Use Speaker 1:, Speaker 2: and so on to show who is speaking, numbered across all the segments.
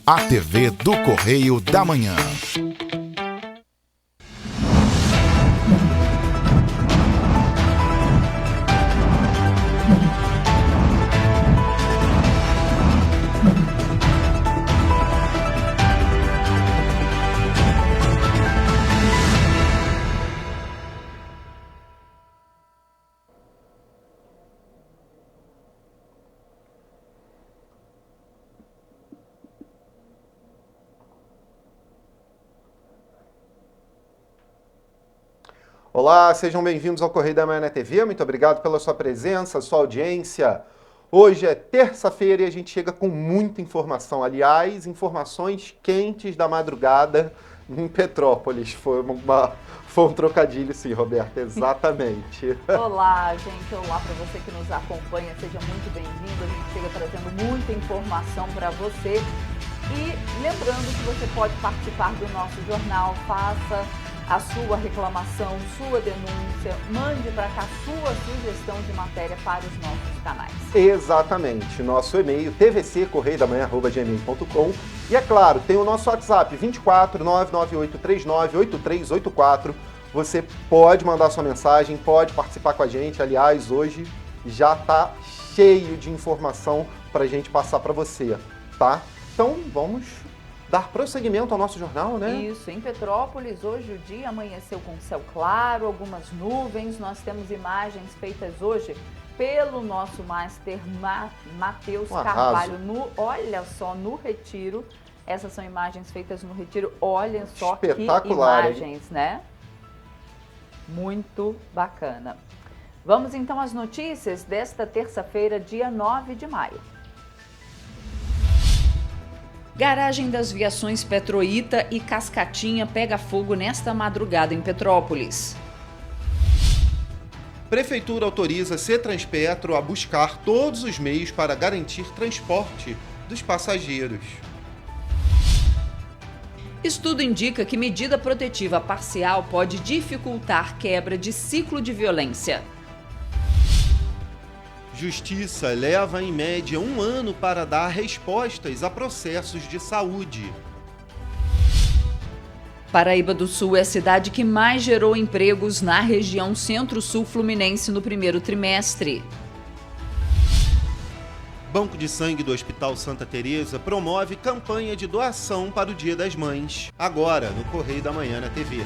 Speaker 1: A TV do Correio da Manhã.
Speaker 2: Olá, sejam bem-vindos ao Correio da Manhã na TV. Muito obrigado pela sua presença, sua audiência. Hoje é terça-feira e a gente chega com muita informação. Aliás, informações quentes da madrugada em Petrópolis. Foi um trocadilho, sim, Roberta, exatamente.
Speaker 3: Olá, gente. Olá para você que nos acompanha. Seja muito bem-vindo. A gente chega trazendo muita informação para você. E lembrando que você pode participar do nosso jornal, faça a sua reclamação, sua denúncia, mande para cá sua sugestão de matéria para os nossos canais.
Speaker 2: Exatamente, nosso e-mail tvccorreidamanha@gmail.com e é claro, tem o nosso WhatsApp 24 99839 8384. Você pode mandar sua mensagem, pode participar com a gente. Aliás, hoje já está cheio de informação para a gente passar para você, tá? Então vamos dar prosseguimento ao nosso jornal, né?
Speaker 3: Isso, em Petrópolis, hoje o dia amanheceu com céu claro, algumas nuvens. Nós temos imagens feitas hoje pelo nosso master Matheus Carvalho, olha só, no Retiro. Essas são imagens feitas no Retiro, olha só que imagens, hein? Né? Muito bacana. Vamos então às notícias desta terça-feira, dia 9 de maio. Garagem das Viações Petroita e Cascatinha pega fogo nesta madrugada em Petrópolis.
Speaker 2: Prefeitura autoriza CETRANSPETRO a buscar todos os meios para garantir transporte dos passageiros.
Speaker 3: Estudo indica que medida protetiva parcial pode dificultar quebra de ciclo de violência.
Speaker 2: Justiça leva em média 1 ano para dar respostas a processos de saúde.
Speaker 3: Paraíba do Sul é a cidade que mais gerou empregos na região Centro-Sul Fluminense no primeiro trimestre.
Speaker 2: Banco de Sangue do Hospital Santa Teresa promove campanha de doação para o Dia das Mães, agora no Correio da Manhã na TV.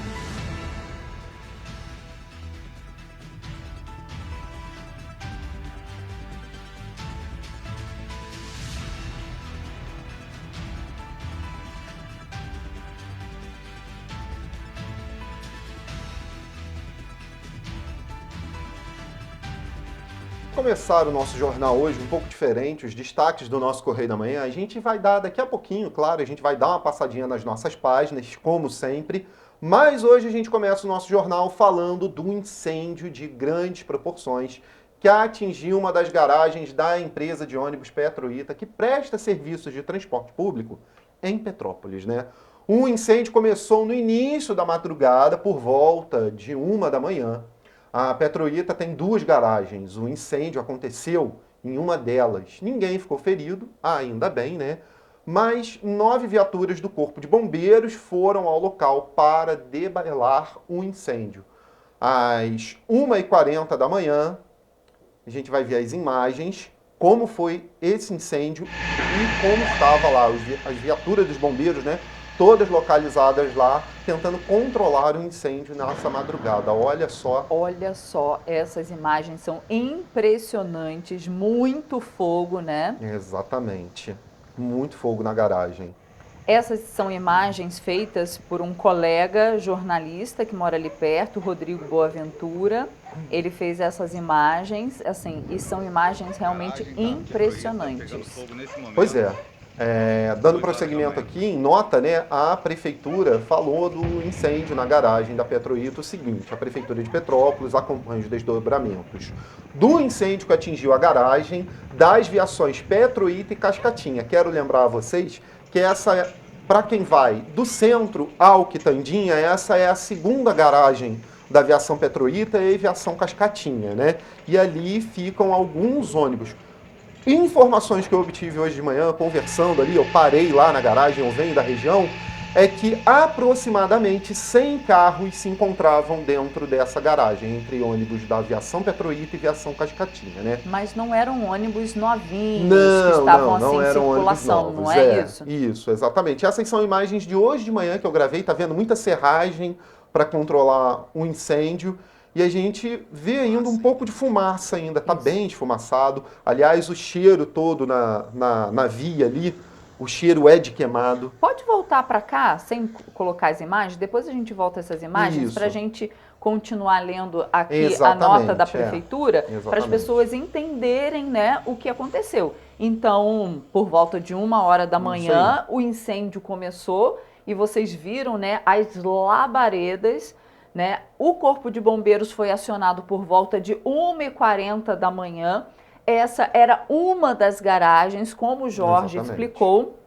Speaker 2: Começar o nosso jornal hoje um pouco diferente, os destaques do nosso Correio da Manhã. A gente vai dar daqui a pouquinho, claro, a gente vai dar uma passadinha nas nossas páginas, como sempre, mas hoje a gente começa o nosso jornal falando do incêndio de grandes proporções que atingiu uma das garagens da empresa de ônibus Petroita, que presta serviços de transporte público em Petrópolis, né? O incêndio começou no início da madrugada, por volta de 1 da manhã. A Petroita tem 2 garagens. O incêndio aconteceu em uma delas. Ninguém ficou ferido, ainda bem, né? Mas 9 viaturas do Corpo de Bombeiros foram ao local para debelar o incêndio. Às 1h40 da manhã, a gente vai ver as imagens, como foi esse incêndio e como estava lá as viaturas dos bombeiros, né? Todas localizadas lá, tentando controlar o incêndio nessa madrugada. Olha só.
Speaker 3: Olha só, essas imagens são impressionantes, muito fogo, né?
Speaker 2: Exatamente, muito fogo na garagem.
Speaker 3: Essas são imagens feitas por um colega jornalista que mora ali perto, Rodrigo Boaventura. Ele fez essas imagens, assim, e são imagens realmente impressionantes.
Speaker 2: Pois é. Dando prosseguimento aqui, em nota, né, a Prefeitura falou do incêndio na garagem da Petroita o seguinte: a Prefeitura de Petrópolis acompanha os desdobramentos do incêndio que atingiu a garagem das viações Petroita e Cascatinha. Quero lembrar a vocês que essa, para quem vai do centro ao Quitandinha, essa é a segunda garagem da aviação Petroita e aviação Cascatinha, né? E ali ficam alguns ônibus. Informações que eu obtive hoje de manhã, conversando ali, eu parei lá na garagem, eu venho da região, é que aproximadamente 100 carros se encontravam dentro dessa garagem, entre ônibus da Aviação Petroíta e Aviação Cascatinha, né?
Speaker 3: Mas não eram ônibus novinhos que
Speaker 2: Não,
Speaker 3: estavam
Speaker 2: não
Speaker 3: assim em
Speaker 2: eram ônibus
Speaker 3: circulação,
Speaker 2: novos,
Speaker 3: não é isso?
Speaker 2: Isso, exatamente. Essas são imagens de hoje de manhã que eu gravei, tá vendo muita serragem para controlar o incêndio. E a gente vê ainda um pouco de fumaça ainda, tá bem esfumaçado. Aliás, o cheiro todo na via ali, o cheiro é de queimado.
Speaker 3: Pode voltar para cá, sem colocar as imagens? Depois a gente volta essas imagens
Speaker 2: Isso.
Speaker 3: para a gente continuar lendo aqui
Speaker 2: Exatamente,
Speaker 3: a nota da prefeitura, para as
Speaker 2: exatamente.
Speaker 3: pessoas entenderem, né, o que aconteceu. Então, por volta de 1h da manhã, o incêndio começou e vocês viram, né, as labaredas, né? O Corpo de Bombeiros foi acionado por volta de 1h40 da manhã. Essa era uma das garagens, como o Jorge explicou.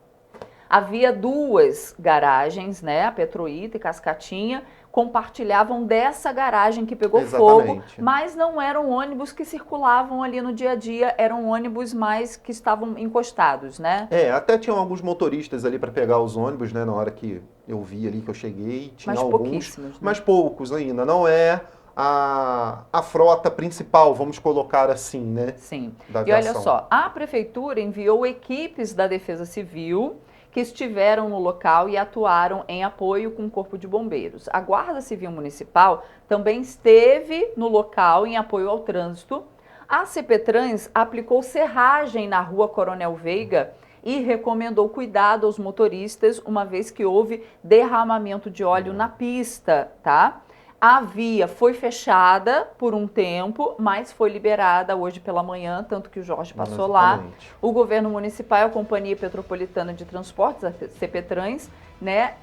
Speaker 3: Havia duas garagens, né? A Petroíta e Cascatinha, compartilhavam dessa garagem que pegou fogo, mas não eram ônibus que circulavam ali no dia a dia, eram ônibus mais que estavam encostados, né?
Speaker 2: Até tinham alguns motoristas ali para pegar os ônibus, né? Na hora que eu vi ali, que eu cheguei, tinha
Speaker 3: mas
Speaker 2: alguns,
Speaker 3: pouquíssimos, né?
Speaker 2: mas poucos ainda. Não é a frota principal, vamos colocar assim, né?
Speaker 3: Sim.
Speaker 2: Da
Speaker 3: E olha
Speaker 2: aviação.
Speaker 3: só, a prefeitura enviou equipes da Defesa Civil que estiveram no local e atuaram em apoio com o Corpo de Bombeiros. A Guarda Civil Municipal também esteve no local em apoio ao trânsito. A CPTrans aplicou serragem na rua Coronel Veiga e recomendou cuidado aos motoristas, uma vez que houve derramamento de óleo na pista, tá? A via foi fechada por um tempo, mas foi liberada hoje pela manhã, tanto que o Jorge passou lá. O governo municipal e a Companhia Petropolitana de Transportes, a CPTrans, né,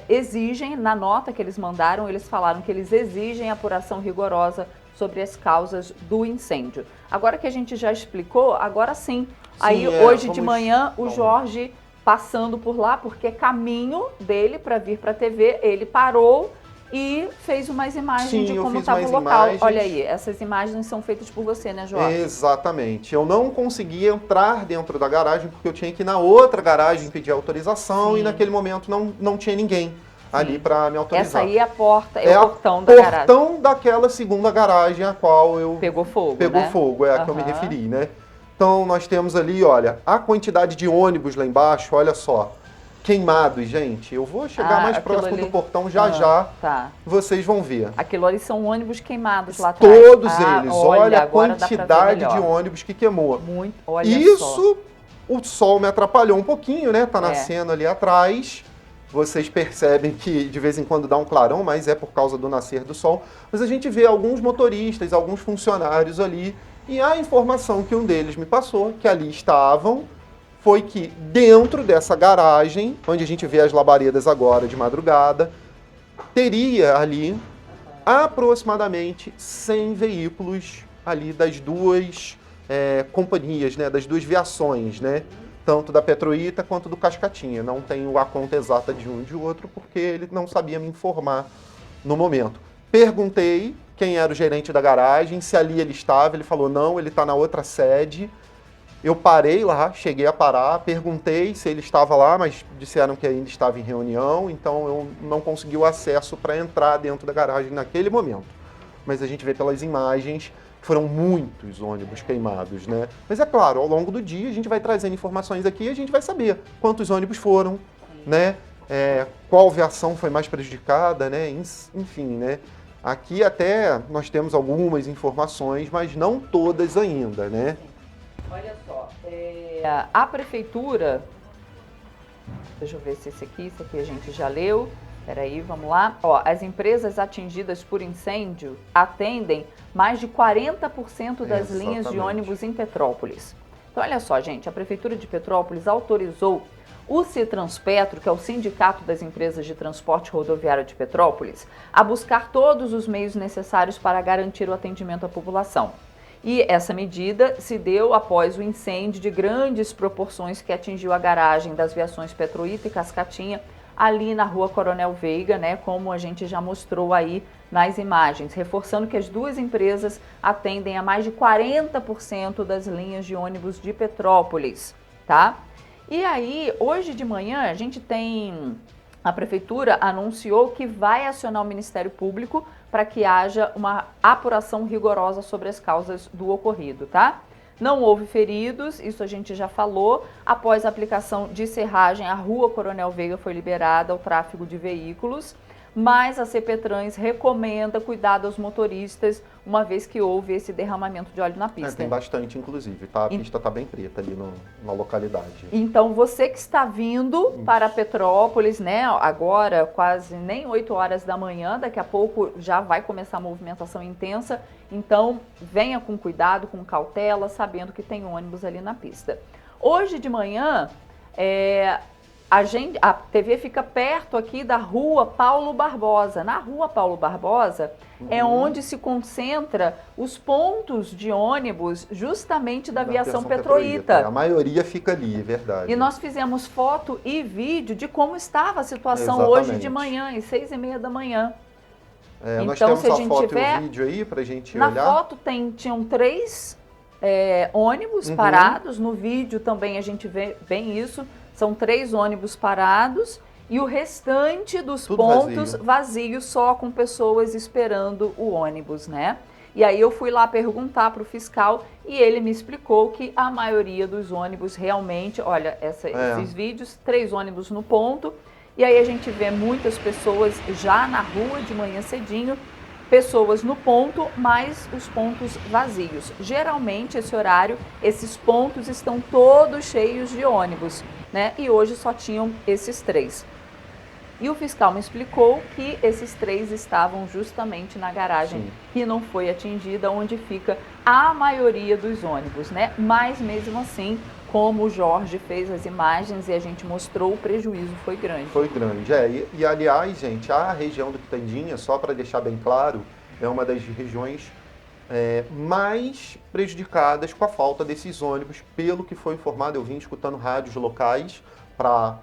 Speaker 3: exigem, na nota que eles mandaram, eles falaram que eles exigem apuração rigorosa sobre as causas do incêndio. Agora que a gente já explicou, agora sim. Aí hoje de manhã o Jorge passando por lá, porque é caminho dele para vir para a TV, ele parou e fez umas imagens de como estava o local. Olha aí, essas imagens são feitas por você, né, Jorge?
Speaker 2: Exatamente. Eu não conseguia entrar dentro da garagem porque eu tinha que ir na outra garagem pedir autorização e naquele momento não tinha ninguém ali para me autorizar.
Speaker 3: Essa aí é a porta, é o portão da garagem.
Speaker 2: É o portão daquela segunda garagem a qual eu...
Speaker 3: Pegou fogo,
Speaker 2: Pegou fogo, é a que eu me referi, né? Então nós temos ali, olha, a quantidade de ônibus lá embaixo, olha só. Queimados, gente. Eu vou chegar mais próximo do portão já.
Speaker 3: Tá.
Speaker 2: Vocês vão ver.
Speaker 3: Aquilo ali são ônibus queimados lá atrás.
Speaker 2: Todos eles. Olha a quantidade de ônibus que queimou.
Speaker 3: Muito. Olha
Speaker 2: Isso, o sol me atrapalhou um pouquinho, né? Tá nascendo ali atrás. Vocês percebem que de vez em quando dá um clarão, mas é por causa do nascer do sol. Mas a gente vê alguns motoristas, alguns funcionários ali. E a informação que um deles me passou, que ali estavam, foi que dentro dessa garagem, onde a gente vê as labaredas agora de madrugada, teria ali aproximadamente 100 veículos ali das duas companhias, né, das duas viações, né, tanto da Petroíta quanto do Cascatinha. Não tenho a conta exata de um e de outro, porque ele não sabia me informar no momento. Perguntei quem era o gerente da garagem, se ali ele estava, ele falou não, ele está na outra sede. Eu parei lá, cheguei a parar, perguntei se ele estava lá, mas disseram que ainda estava em reunião, então eu não consegui o acesso para entrar dentro da garagem naquele momento. Mas a gente vê pelas imagens que foram muitos ônibus queimados, né? Mas é claro, ao longo do dia a gente vai trazendo informações aqui e a gente vai saber quantos ônibus foram, né? Qual viação foi mais prejudicada, né? Enfim, né? Aqui até nós temos algumas informações, mas não todas ainda, né?
Speaker 3: Olha só, a prefeitura, deixa eu ver se esse aqui a gente já leu, peraí, vamos lá. Ó, as empresas atingidas por incêndio atendem mais de 40% das linhas de ônibus em Petrópolis. Então, olha só, gente, a Prefeitura de Petrópolis autorizou o Citranspetro, que é o Sindicato das Empresas de Transporte Rodoviário de Petrópolis, a buscar todos os meios necessários para garantir o atendimento à população. E essa medida se deu após o incêndio de grandes proporções que atingiu a garagem das viações Petroíta e Cascatinha ali na Rua Coronel Veiga, né, como a gente já mostrou aí nas imagens, reforçando que as duas empresas atendem a mais de 40% das linhas de ônibus de Petrópolis, tá? E aí, hoje de manhã, a Prefeitura anunciou que vai acionar o Ministério Público para que haja uma apuração rigorosa sobre as causas do ocorrido, tá? Não houve feridos, isso a gente já falou. Após a aplicação de serragem, a Rua Coronel Veiga foi liberada ao tráfego de veículos, mas a CPTrans recomenda cuidado aos motoristas, uma vez que houve esse derramamento de óleo na pista.
Speaker 2: Tem bastante, inclusive, tá? A pista está bem preta ali na localidade.
Speaker 3: Então, você que está vindo para Petrópolis, né, agora quase nem 8 horas da manhã, daqui a pouco já vai começar a movimentação intensa, então venha com cuidado, com cautela, sabendo que tem ônibus ali na pista. Hoje de manhã, a TV fica perto aqui da Rua Paulo Barbosa. Na Rua Paulo Barbosa é onde se concentra os pontos de ônibus justamente da aviação Petroita.
Speaker 2: A maioria fica ali, é verdade.
Speaker 3: E nós fizemos foto e vídeo de como estava a situação hoje de manhã, às 6h30 da manhã.
Speaker 2: Nós
Speaker 3: então,
Speaker 2: temos
Speaker 3: se a
Speaker 2: a
Speaker 3: gente
Speaker 2: foto
Speaker 3: tiver,
Speaker 2: e o vídeo aí pra gente
Speaker 3: na
Speaker 2: olhar.
Speaker 3: Na foto tinham 3 ônibus parados, no vídeo também a gente vê bem isso. São 3 ônibus parados e o restante dos pontos vazios, só com pessoas esperando o ônibus, né? E aí eu fui lá perguntar para o fiscal e ele me explicou que a maioria dos ônibus realmente, olha, esses vídeos, 3 ônibus no ponto, e aí a gente vê muitas pessoas já na rua de manhã cedinho, pessoas no ponto, mas os pontos vazios. Geralmente, esse horário, esses pontos estão todos cheios de ônibus, né? E hoje só tinham esses 3. E o fiscal me explicou que esses 3 estavam justamente na garagem que não foi atingida, onde fica a maioria dos ônibus, né? Mas mesmo assim, como o Jorge fez as imagens e a gente mostrou, o prejuízo foi grande.
Speaker 2: Foi grande, E aliás, gente, a região do Quitandinha, só para deixar bem claro, é uma das regiões mais prejudicadas com a falta desses ônibus. Pelo que foi informado, eu vim escutando rádios locais para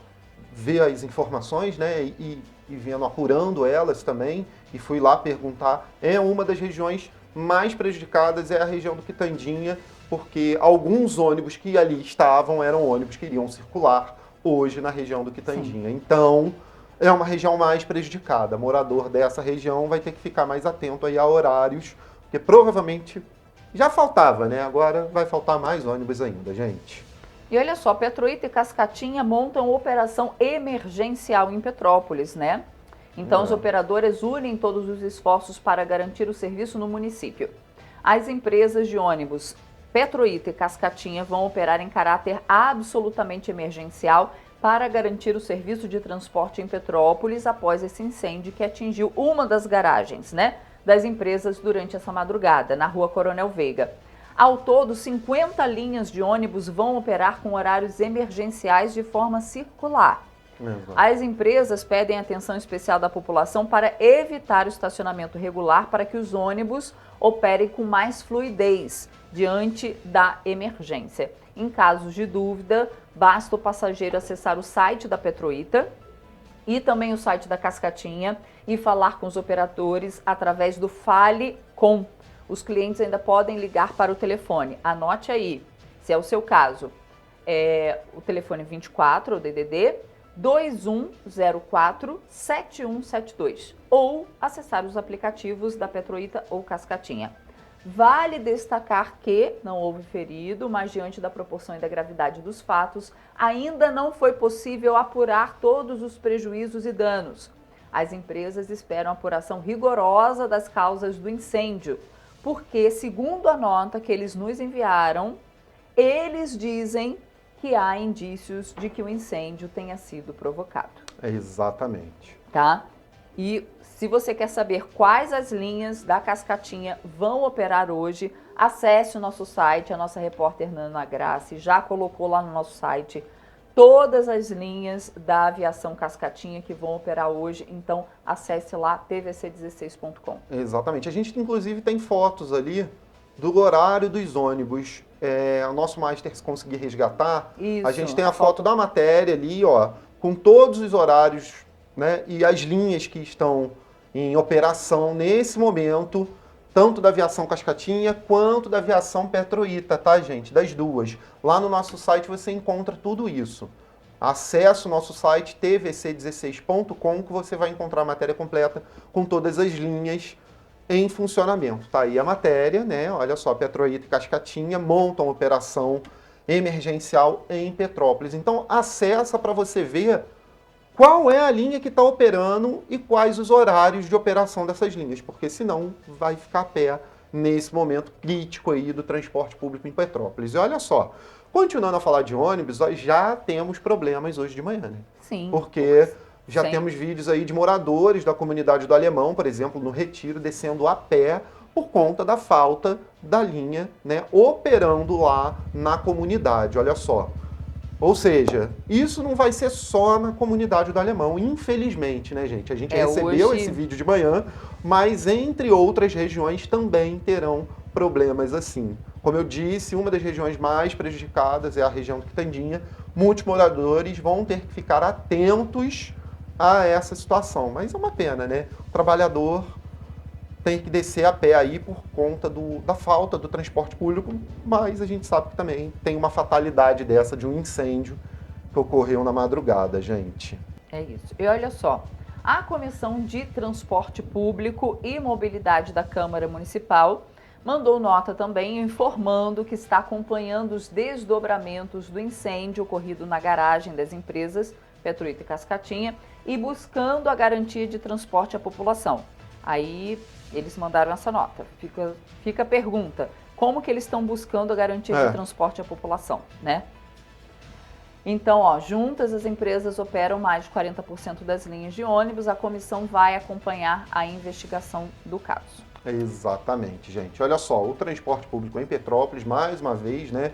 Speaker 2: ver as informações, né, e vendo, apurando elas também, e fui lá perguntar. É uma das regiões mais prejudicadas, é a região do Quitandinha, porque alguns ônibus que ali estavam eram ônibus que iriam circular hoje na região do Quitandinha. Então, é uma região mais prejudicada. Morador dessa região vai ter que ficar mais atento aí a horários, porque provavelmente já faltava, né? Agora vai faltar mais ônibus ainda, gente.
Speaker 3: E olha só, Petroita e Cascatinha montam operação emergencial em Petrópolis, né? Então, os operadores unem todos os esforços para garantir o serviço no município. As empresas de ônibus Petroita e Cascatinha vão operar em caráter absolutamente emergencial para garantir o serviço de transporte em Petrópolis após esse incêndio que atingiu uma das garagens, né, das empresas durante essa madrugada, na Rua Coronel Veiga. Ao todo, 50 linhas de ônibus vão operar com horários emergenciais de forma circular. As empresas pedem atenção especial da população para evitar o estacionamento regular para que os ônibus operem com mais fluidez diante da emergência. Em casos de dúvida, basta o passageiro acessar o site da Petroita e também o site da Cascatinha e falar com os operadores através do Fale Com. Os clientes ainda podem ligar para o telefone. Anote aí, se é o seu caso, o telefone 24, o DDD, 2104-7172 ou acessar os aplicativos da Petroita ou Cascatinha. Vale destacar que não houve ferido, mas diante da proporção e da gravidade dos fatos, ainda não foi possível apurar todos os prejuízos e danos. As empresas esperam a apuração rigorosa das causas do incêndio, porque, segundo a nota que eles nos enviaram, eles dizem que há indícios de que o incêndio tenha sido provocado.
Speaker 2: Exatamente.
Speaker 3: Tá? E se você quer saber quais as linhas da Cascatinha vão operar hoje, acesse o nosso site, a nossa repórter Nana Grace já colocou lá no nosso site todas as linhas da aviação Cascatinha que vão operar hoje, então acesse lá tvc16.com.
Speaker 2: Exatamente. A gente inclusive tem fotos ali do horário dos ônibus. O nosso master, se conseguir resgatar, a gente tem a foto da matéria ali, ó, com todos os horários, né, e as linhas que estão em operação nesse momento, tanto da aviação Cascatinha quanto da aviação Petroita, tá, gente? Das duas. Lá no nosso site você encontra tudo isso. Acesse o nosso site tvc16.com que você vai encontrar a matéria completa com todas as linhas em funcionamento. Tá aí a matéria, né? Olha só, Petroita e Cascatinha montam operação emergencial em Petrópolis. Então, acessa para você ver qual é a linha que está operando e quais os horários de operação dessas linhas, porque senão vai ficar a pé nesse momento crítico aí do transporte público em Petrópolis. E olha só, continuando a falar de ônibus, nós já temos problemas hoje de manhã, né?
Speaker 3: Sim.
Speaker 2: Porque já
Speaker 3: Sim.
Speaker 2: temos vídeos aí de moradores da comunidade do Alemão, por exemplo, no Retiro, descendo a pé por conta da falta da linha, né, operando lá na comunidade, olha só. Ou seja, isso não vai ser só na comunidade do Alemão, infelizmente, né, gente? A gente recebeu esse vídeo de manhã, mas entre outras regiões também terão problemas assim. Como eu disse, uma das regiões mais prejudicadas é a região do Quitandinha. Muitos moradores vão ter que ficar atentos a essa situação. Mas é uma pena, né? O trabalhador tem que descer a pé aí por conta da falta do transporte público, mas a gente sabe que também tem uma fatalidade dessa de um incêndio que ocorreu na madrugada, gente.
Speaker 3: É isso. E olha só, a Comissão de Transporte Público e Mobilidade da Câmara Municipal mandou nota também informando que está acompanhando os desdobramentos do incêndio ocorrido na garagem das empresas Petroita e Cascatinha e buscando a garantia de transporte à população. Aí eles mandaram essa nota. Fica a pergunta, como que eles estão buscando a garantia de transporte à população, né? Então, ó, juntas as empresas operam mais de 40% das linhas de ônibus, a comissão vai acompanhar a investigação do caso.
Speaker 2: Exatamente, gente. Olha só, o transporte público em Petrópolis, mais uma vez, né,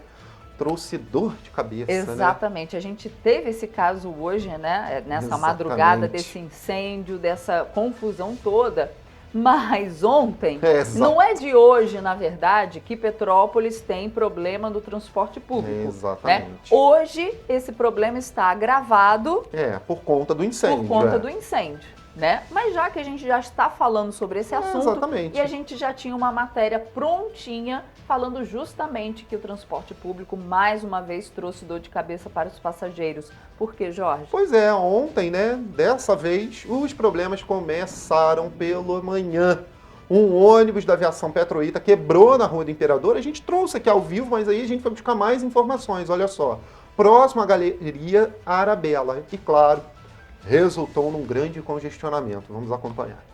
Speaker 2: trouxe dor de cabeça,
Speaker 3: Exatamente.
Speaker 2: né?
Speaker 3: A gente teve esse caso hoje, né, nessa madrugada desse incêndio, dessa confusão toda. Mas ontem, não é de hoje, na verdade, que Petrópolis tem problema no transporte público.
Speaker 2: Exatamente.
Speaker 3: Né? Hoje, esse problema está agravado...
Speaker 2: por conta do incêndio.
Speaker 3: Por conta do incêndio, né? Mas já que a gente já está falando sobre esse assunto,
Speaker 2: exatamente.
Speaker 3: E a gente já tinha uma matéria prontinha falando justamente que o transporte público, mais uma vez, trouxe dor de cabeça para os passageiros. Por quê, Jorge?
Speaker 2: Pois é, ontem, né, dessa vez, os problemas começaram pela manhã. Um ônibus da aviação Petroita quebrou na Rua do Imperador. A gente trouxe aqui ao vivo, mas aí a gente vai buscar mais informações, olha só. Próximo à Galeria Arabella. E, claro, resultou num grande congestionamento. Vamos acompanhar.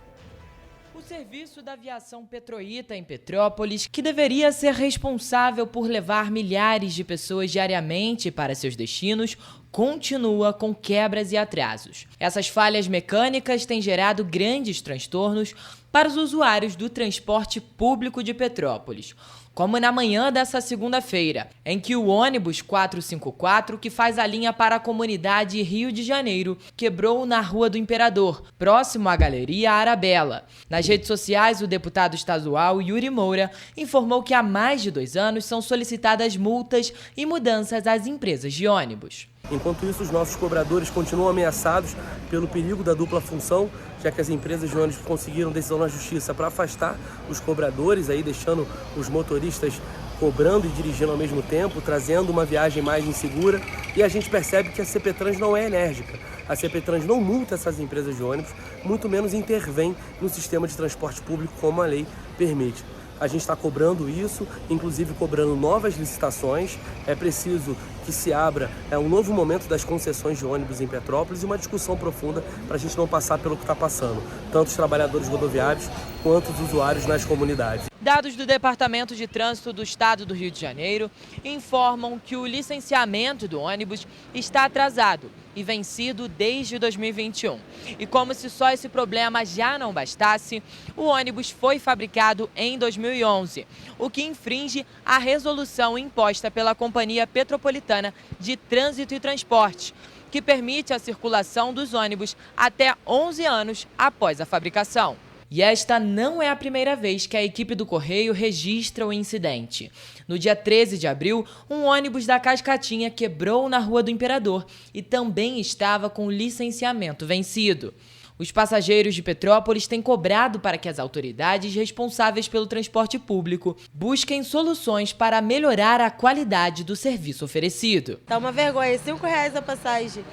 Speaker 4: O serviço da aviação Petroita em Petrópolis, que deveria ser responsável por levar milhares de pessoas diariamente para seus destinos, continua com quebras e atrasos. Essas falhas mecânicas têm gerado grandes transtornos para os usuários do transporte público de Petrópolis, como na manhã dessa segunda-feira, em que o ônibus 454, que faz a linha para a comunidade Rio de Janeiro, quebrou na Rua do Imperador, próximo à Galeria Arabella. Nas redes sociais, o deputado estadual Yuri Moura informou que há mais de 2 anos são solicitadas multas e mudanças às empresas de ônibus.
Speaker 5: Enquanto isso, os nossos cobradores continuam ameaçados pelo perigo da dupla função, já que as empresas de ônibus conseguiram decisão na justiça para afastar os cobradores, aí deixando os motoristas cobrando e dirigindo ao mesmo tempo, trazendo uma viagem mais insegura. E a gente percebe que a CPTrans não é enérgica. A CPTrans não multa essas empresas de ônibus, muito menos intervém no sistema de transporte público como a lei permite. A gente está cobrando isso, inclusive cobrando novas licitações. É preciso que se abra um novo momento das concessões de ônibus em Petrópolis e uma discussão profunda para a gente não passar pelo que está passando, tanto os trabalhadores rodoviários quanto os usuários nas comunidades.
Speaker 4: Dados do Departamento de Trânsito do Estado do Rio de Janeiro informam que o licenciamento do ônibus está atrasado e vencido desde 2021. E como se só esse problema já não bastasse, o ônibus foi fabricado em 2011, o que infringe a resolução imposta pela Companhia Petropolitana de Trânsito e Transporte, que permite a circulação dos ônibus até 11 anos após a fabricação. E esta não é a primeira vez que a equipe do Correio registra o incidente. No dia 13 de abril, um ônibus da Cascatinha quebrou na Rua do Imperador e também estava com o licenciamento vencido. Os passageiros de Petrópolis têm cobrado para que as autoridades responsáveis pelo transporte público busquem soluções para melhorar a qualidade do serviço oferecido.
Speaker 6: Tá uma vergonha, R$5 a passagem.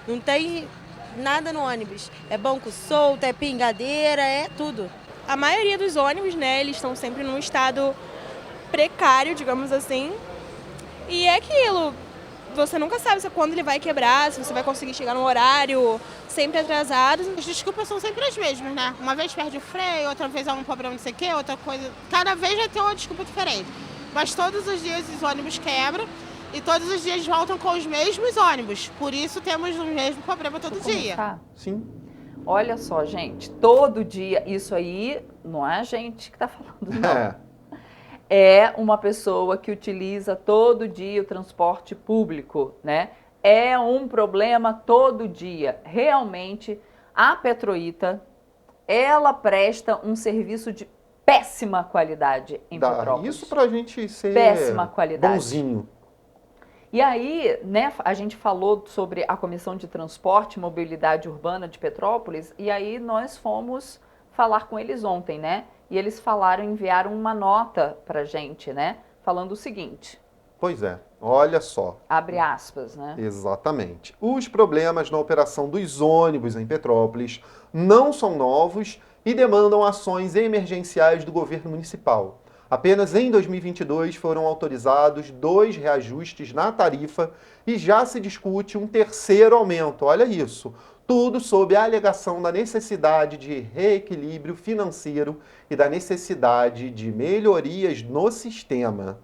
Speaker 6: Não tem nada no ônibus. É banco solto, é pingadeira, é tudo.
Speaker 7: A maioria dos ônibus, né, eles estão sempre num estado precário, digamos assim. E é aquilo, você nunca sabe quando ele vai quebrar, se você vai conseguir chegar no horário, sempre atrasado.
Speaker 8: As desculpas são sempre as mesmas, né? Uma vez perde o freio, outra vez há um problema não sei o quê, outra coisa. Cada vez vai ter uma desculpa diferente. Mas todos os dias os ônibus quebram e todos os dias voltam com os mesmos ônibus. Por isso temos o mesmo problema todo dia.
Speaker 2: Sim.
Speaker 3: Olha só, gente, todo dia, isso aí não é a gente que está falando, não. É uma pessoa que utiliza todo dia o transporte público, né? É um problema todo dia. Realmente, a Petroita, ela presta um serviço de péssima qualidade em Petrópolis.
Speaker 2: Isso pra gente ser
Speaker 3: péssima qualidade.
Speaker 2: Bonzinho.
Speaker 3: E aí, né, a gente falou sobre a Comissão de Transporte e Mobilidade Urbana de Petrópolis, e aí nós fomos falar com eles ontem, né? E eles enviaram uma nota pra gente, né? Falando o seguinte.
Speaker 2: Pois é, olha só.
Speaker 3: Abre aspas, né?
Speaker 2: Exatamente. Os problemas na operação dos ônibus em Petrópolis não são novos e demandam ações emergenciais do governo municipal. Apenas em 2022 foram autorizados 2 reajustes na tarifa e já se discute um terceiro aumento. Olha isso. Tudo sob a alegação da necessidade de reequilíbrio financeiro e da necessidade de melhorias no sistema.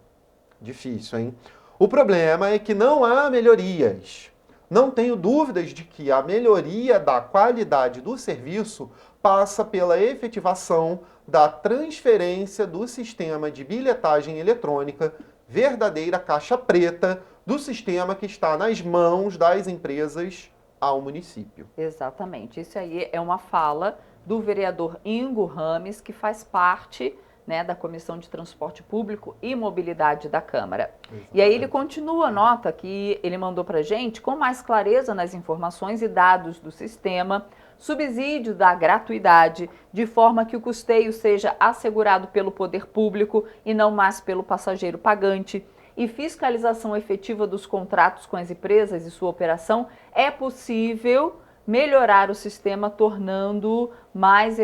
Speaker 2: Difícil, hein? O problema é que não há melhorias. Não tenho dúvidas de que a melhoria da qualidade do serviço passa pela efetivação da transferência do sistema de bilhetagem eletrônica, verdadeira caixa preta, do sistema que está nas mãos das empresas ao município.
Speaker 3: Exatamente. Isso aí é uma fala do vereador Ingo Rames, que faz parte, né, da Comissão de Transporte Público e Mobilidade da Câmara. Exatamente. E aí ele continua a nota que ele mandou para a gente com mais clareza nas informações e dados do sistema, subsídio da gratuidade, de forma que o custeio seja assegurado pelo poder público e não mais pelo passageiro pagante, e fiscalização efetiva dos contratos com as empresas e sua operação, é possível melhorar o sistema, tornando mais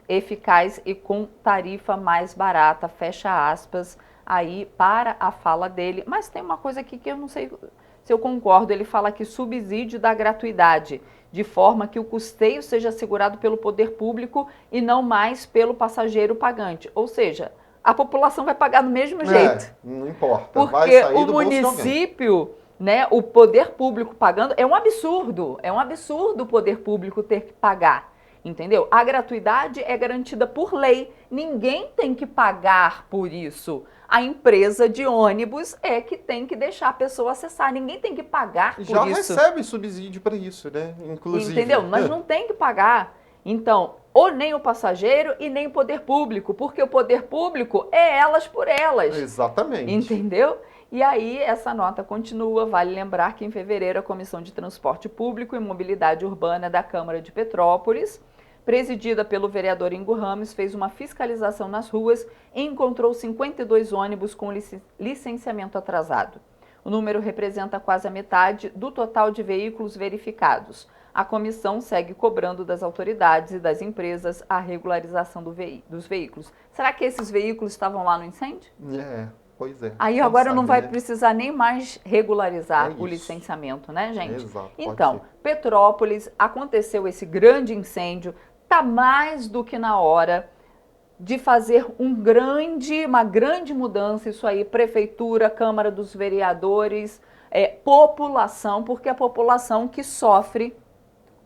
Speaker 3: eficaz e com tarifa mais barata, fecha aspas, aí para a fala dele. Mas tem uma coisa aqui que eu não sei se eu concordo, ele fala que subsídio da gratuidade, de forma que o custeio seja assegurado pelo poder público e não mais pelo passageiro pagante, ou seja, a população vai pagar do mesmo jeito.
Speaker 2: Não importa.
Speaker 3: Porque
Speaker 2: vai sair
Speaker 3: o
Speaker 2: do bolso de alguém.
Speaker 3: município, né, o poder público pagando, é um absurdo o poder público ter que pagar, entendeu? A gratuidade é garantida por lei, ninguém tem que pagar por isso. A empresa de ônibus é que tem que deixar a pessoa acessar, ninguém tem que pagar por
Speaker 2: Já
Speaker 3: isso.
Speaker 2: Já recebe subsídio para isso, né? Inclusive.
Speaker 3: Entendeu? Mas não tem que pagar. Então, ou nem o passageiro e nem o poder público, porque o poder público é elas por elas.
Speaker 2: Exatamente.
Speaker 3: Entendeu? E aí essa nota continua, vale lembrar que em fevereiro a Comissão de Transporte Público e Mobilidade Urbana da Câmara de Petrópolis, presidida pelo vereador Ingo Rames, fez uma fiscalização nas ruas e encontrou 52 ônibus com licenciamento atrasado. O número representa quase a metade do total de veículos verificados. A comissão segue cobrando das autoridades e das empresas a regularização dos veículos. Será que esses veículos estavam lá no incêndio?
Speaker 2: Pois é.
Speaker 3: Aí agora não vai precisar nem mais regularizar o licenciamento, né, gente?
Speaker 2: Exato,
Speaker 3: então, Petrópolis, aconteceu esse grande incêndio, está mais do que na hora de fazer uma grande mudança, isso aí, prefeitura, Câmara dos Vereadores, população, porque é a população que sofre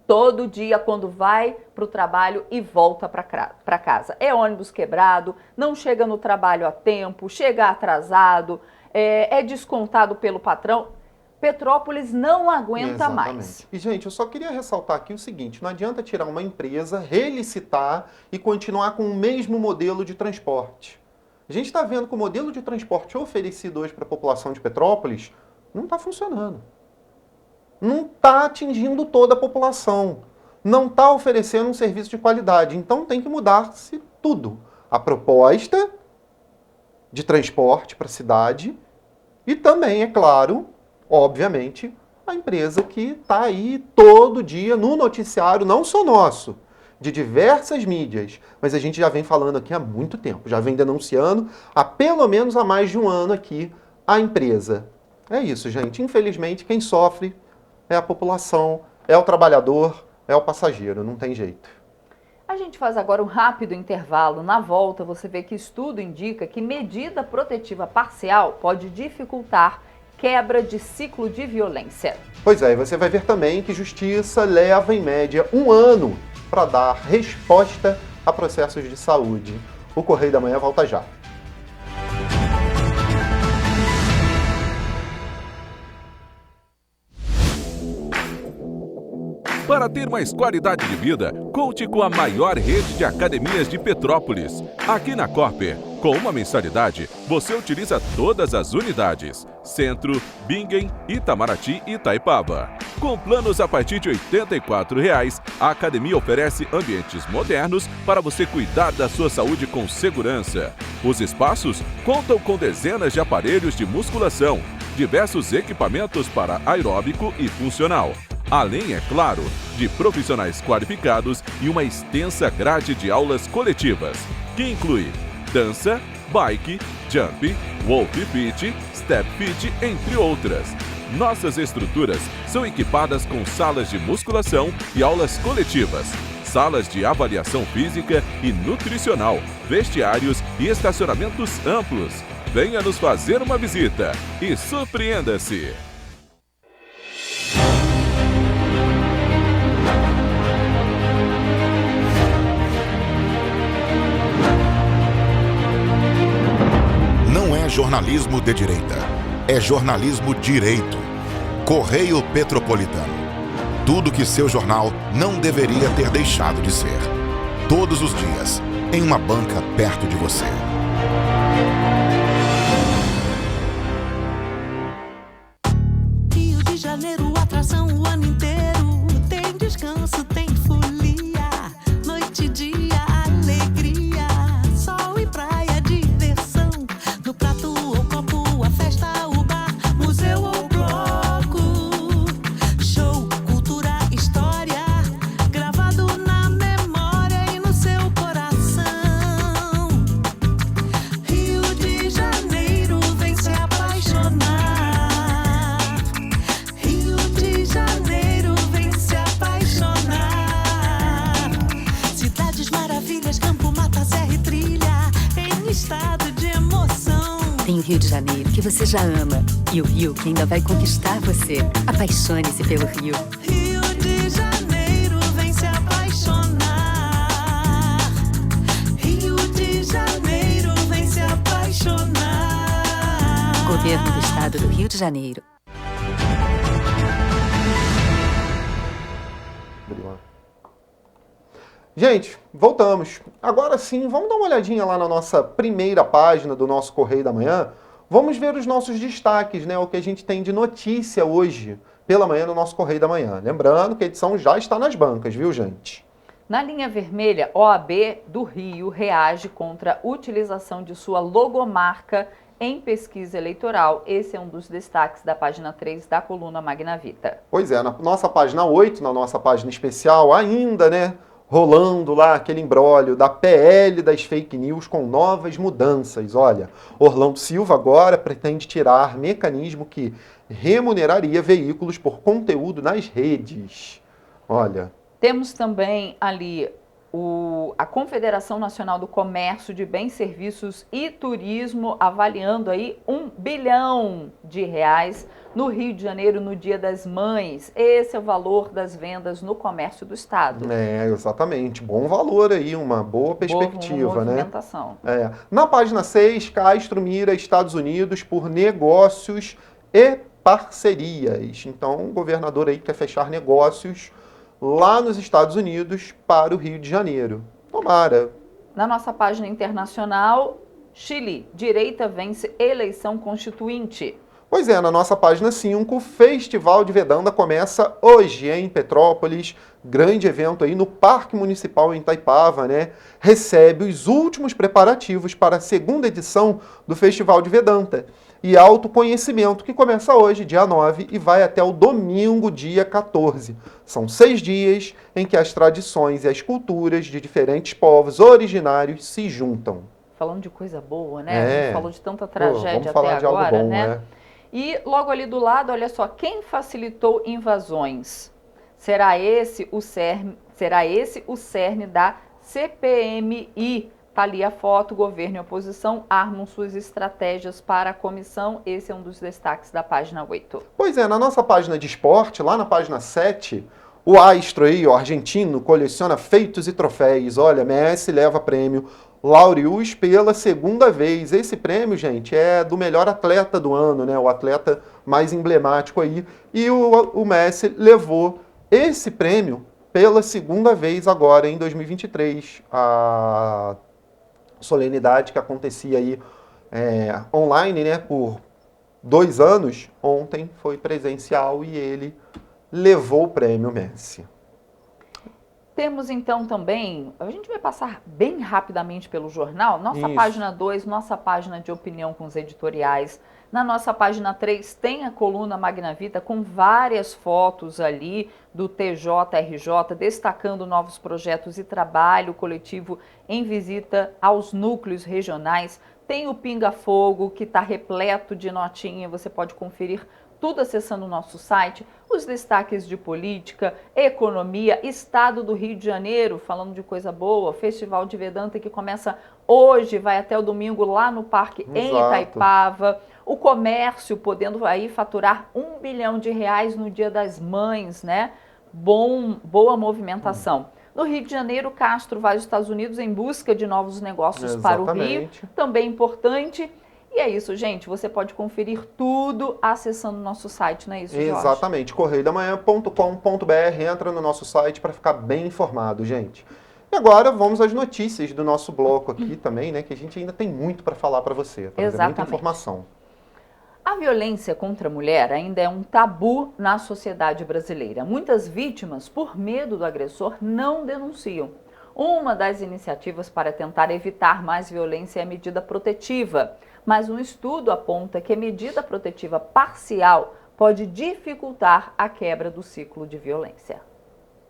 Speaker 3: todo dia quando vai para o trabalho e volta para casa. É ônibus quebrado, não chega no trabalho a tempo, chega atrasado, é descontado pelo patrão. Petrópolis não aguenta
Speaker 2: Exatamente.
Speaker 3: mais.
Speaker 2: E, gente, eu só queria ressaltar aqui o seguinte, não adianta tirar uma empresa, relicitar e continuar com o mesmo modelo de transporte. A gente está vendo que o modelo de transporte oferecido hoje para a população de Petrópolis não está funcionando. Não está atingindo toda a população. Não está oferecendo um serviço de qualidade. Então tem que mudar-se tudo. A proposta de transporte para a cidade e também, é claro, obviamente, a empresa que está aí todo dia no noticiário, não só nosso, de diversas mídias, mas a gente já vem falando aqui há muito tempo, já vem denunciando há pelo menos há mais de um ano aqui a empresa. É isso, gente. Infelizmente, quem sofre é a população, é o trabalhador, é o passageiro, não tem jeito.
Speaker 3: A gente faz agora um rápido intervalo. Na volta, você vê que estudo indica que medida protetiva parcial pode dificultar quebra de ciclo de violência.
Speaker 2: Pois é, e você vai ver também que justiça leva, em média, 1 ano para dar resposta a processos de saúde. O Correio da Manhã volta já.
Speaker 9: Para ter mais qualidade de vida, conte com a maior rede de academias de Petrópolis. Aqui na Corper, com uma mensalidade, você utiliza todas as unidades: Centro, Bingen, Itamaraty e Itaipava. Com planos a partir de R$ 84,00, a academia oferece ambientes modernos para você cuidar da sua saúde com segurança. Os espaços contam com dezenas de aparelhos de musculação, diversos equipamentos para aeróbico e funcional. Além, é claro, de profissionais qualificados e uma extensa grade de aulas coletivas, que inclui dança, bike, jump, wolf fit, step fit, entre outras. Nossas estruturas são equipadas com salas de musculação e aulas coletivas, salas de avaliação física e nutricional, vestiários e estacionamentos amplos. Venha nos fazer uma visita e surpreenda-se!
Speaker 1: Não é jornalismo de direita, é jornalismo direito. Correio Petropolitano. Tudo que seu jornal não deveria ter deixado de ser. Todos os dias, em uma banca perto de você.
Speaker 10: Rio de Janeiro, atração o ano inteiro. Tem descanso, tem folia. Noite e dia, alegria. Sol e praia, diversão. No prato ou copo, a festa, o bar, museu ou bloco. Show, cultura, história. Gravado na memória e no seu coração. Rio de Janeiro, vem se apaixonar. Rio de Janeiro, vem se apaixonar. Cidades maravilhas, campo, mata, serra e trilha, em estado de emoção.
Speaker 11: Tem o Rio de Janeiro, que você já ama, e o Rio que ainda vai conquistar você. Apaixone-se pelo Rio.
Speaker 10: Rio de Janeiro, vem se apaixonar. Rio de Janeiro, vem se apaixonar.
Speaker 11: Governo do Estado do Rio de Janeiro.
Speaker 2: Gente, voltamos. Agora sim, vamos dar uma olhadinha lá na nossa primeira página do nosso Correio da Manhã. Vamos ver os nossos destaques, né? O que a gente tem de notícia hoje pela manhã no nosso Correio da Manhã. Lembrando que a edição já está nas bancas, viu, gente?
Speaker 3: Na linha vermelha, OAB do Rio reage contra a utilização de sua logomarca em pesquisa eleitoral. Esse é um dos destaques da página 3 da coluna Magna Vita.
Speaker 2: Pois é, na nossa página 8, na nossa página especial, ainda, né? Rolando lá aquele imbróglio da PL das fake news com novas mudanças. Olha, Orlando Silva agora pretende tirar mecanismo que remuneraria veículos por conteúdo nas redes. Olha.
Speaker 3: Temos também ali a Confederação Nacional do Comércio de Bens, Serviços e Turismo avaliando aí R$ 1 bilhão no Rio de Janeiro no Dia das Mães. Esse é o valor das vendas no comércio do Estado.
Speaker 2: É, exatamente. Bom valor aí, uma boa perspectiva, né? Na página 6, Castro mira Estados Unidos por negócios e parcerias. Então, o governador aí quer fechar negócios lá nos Estados Unidos para o Rio de Janeiro. Tomara.
Speaker 3: Na nossa página internacional, Chile, direita vence eleição constituinte.
Speaker 2: Pois é, na nossa página 5, o Festival de Vedanda começa hoje em Petrópolis, grande evento aí no Parque Municipal em Itaipava, né? Recebe os últimos preparativos para a segunda edição do Festival de Vedanta e Autoconhecimento, que começa hoje, dia 9, e vai até o domingo, dia 14. São 6 dias em que as tradições e as culturas de diferentes povos originários se juntam.
Speaker 3: Falando de coisa boa, né? A gente falou de tanta tragédia
Speaker 2: vamos
Speaker 3: até
Speaker 2: de
Speaker 3: agora,
Speaker 2: algo bom,
Speaker 3: né? E logo ali do lado, olha só, quem facilitou invasões? Será esse o cerne da CPMI? Tá ali a foto, governo e oposição armam suas estratégias para a comissão. Esse é um dos destaques da página 8.
Speaker 2: Pois é, na nossa página de esporte, lá na página 7, o astro aí, o argentino, coleciona feitos e troféus. Olha, Messi leva prêmio Laureus pela segunda vez. Esse prêmio, gente, é do melhor atleta do ano, né? O atleta mais emblemático aí. E o Messi levou esse prêmio pela segunda vez agora, em 2023. A solenidade que acontecia aí online, né? Por 2 anos, ontem foi presencial e ele levou o prêmio Messi.
Speaker 3: Temos então também, a gente vai passar bem rapidamente pelo jornal, nossa página 2, nossa página de opinião com os editoriais. Na nossa página 3 tem a coluna Magna Vita com várias fotos ali do TJRJ, destacando novos projetos e trabalho coletivo em visita aos núcleos regionais. Tem o Pinga Fogo, que está repleto de notinha, você pode conferir tudo acessando o nosso site, os destaques de política, economia, estado do Rio de Janeiro, falando de coisa boa, Festival de Vedanta que começa hoje, vai até o domingo lá no parque em Itaipava, o comércio podendo aí faturar R$1 bilhão no Dia das Mães, né? Boa movimentação. No Rio de Janeiro, Castro vai aos Estados Unidos em busca de novos negócios para o Rio, também importante. E é isso, gente. Você pode conferir tudo acessando o nosso site, não é isso, Jorge?
Speaker 2: Exatamente. correiodamanhã.com.br. Entra no nosso site para ficar bem informado, gente. E agora vamos às notícias do nosso bloco aqui também, né? Que a gente ainda tem muito para falar para você. Muita informação.
Speaker 3: A violência contra a mulher ainda é um tabu na sociedade brasileira. Muitas vítimas, por medo do agressor, não denunciam. Uma das iniciativas para tentar evitar mais violência é a medida protetiva. Mas um estudo aponta que a medida protetiva parcial pode dificultar a quebra do ciclo de violência.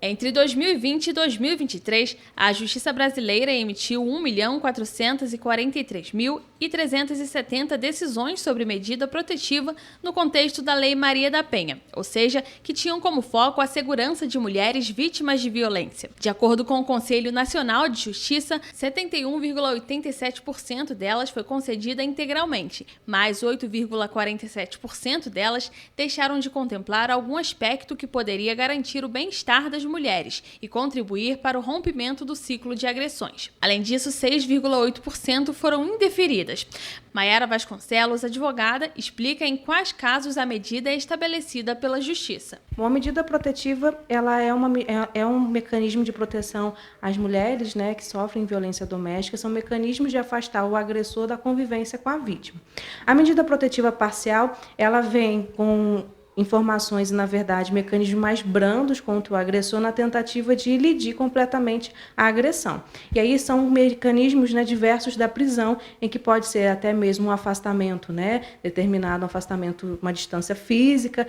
Speaker 12: Entre 2020 e 2023, a Justiça Brasileira emitiu 1.443.370 decisões sobre medida protetiva no contexto da Lei Maria da Penha, ou seja, que tinham como foco a segurança de mulheres vítimas de violência. De acordo com o Conselho Nacional de Justiça, 71,87% delas foi concedida integralmente, mas 8,47% delas deixaram de contemplar algum aspecto que poderia garantir o bem-estar das mulheres e contribuir para o rompimento do ciclo de agressões. Além disso, 6,8% foram indeferidas. Maiara Vasconcelos, advogada, explica em quais casos a medida é estabelecida pela Justiça.
Speaker 13: Uma medida protetiva ela é um mecanismo de proteção às mulheres, né, que sofrem violência doméstica, são mecanismos de afastar o agressor da convivência com a vítima. A medida protetiva parcial ela vem com informações e, na verdade, mecanismos mais brandos contra o agressor na tentativa de elidir completamente a agressão. E aí são mecanismos, né, diversos da prisão, em que pode ser até mesmo um afastamento, né, determinado afastamento, uma distância física,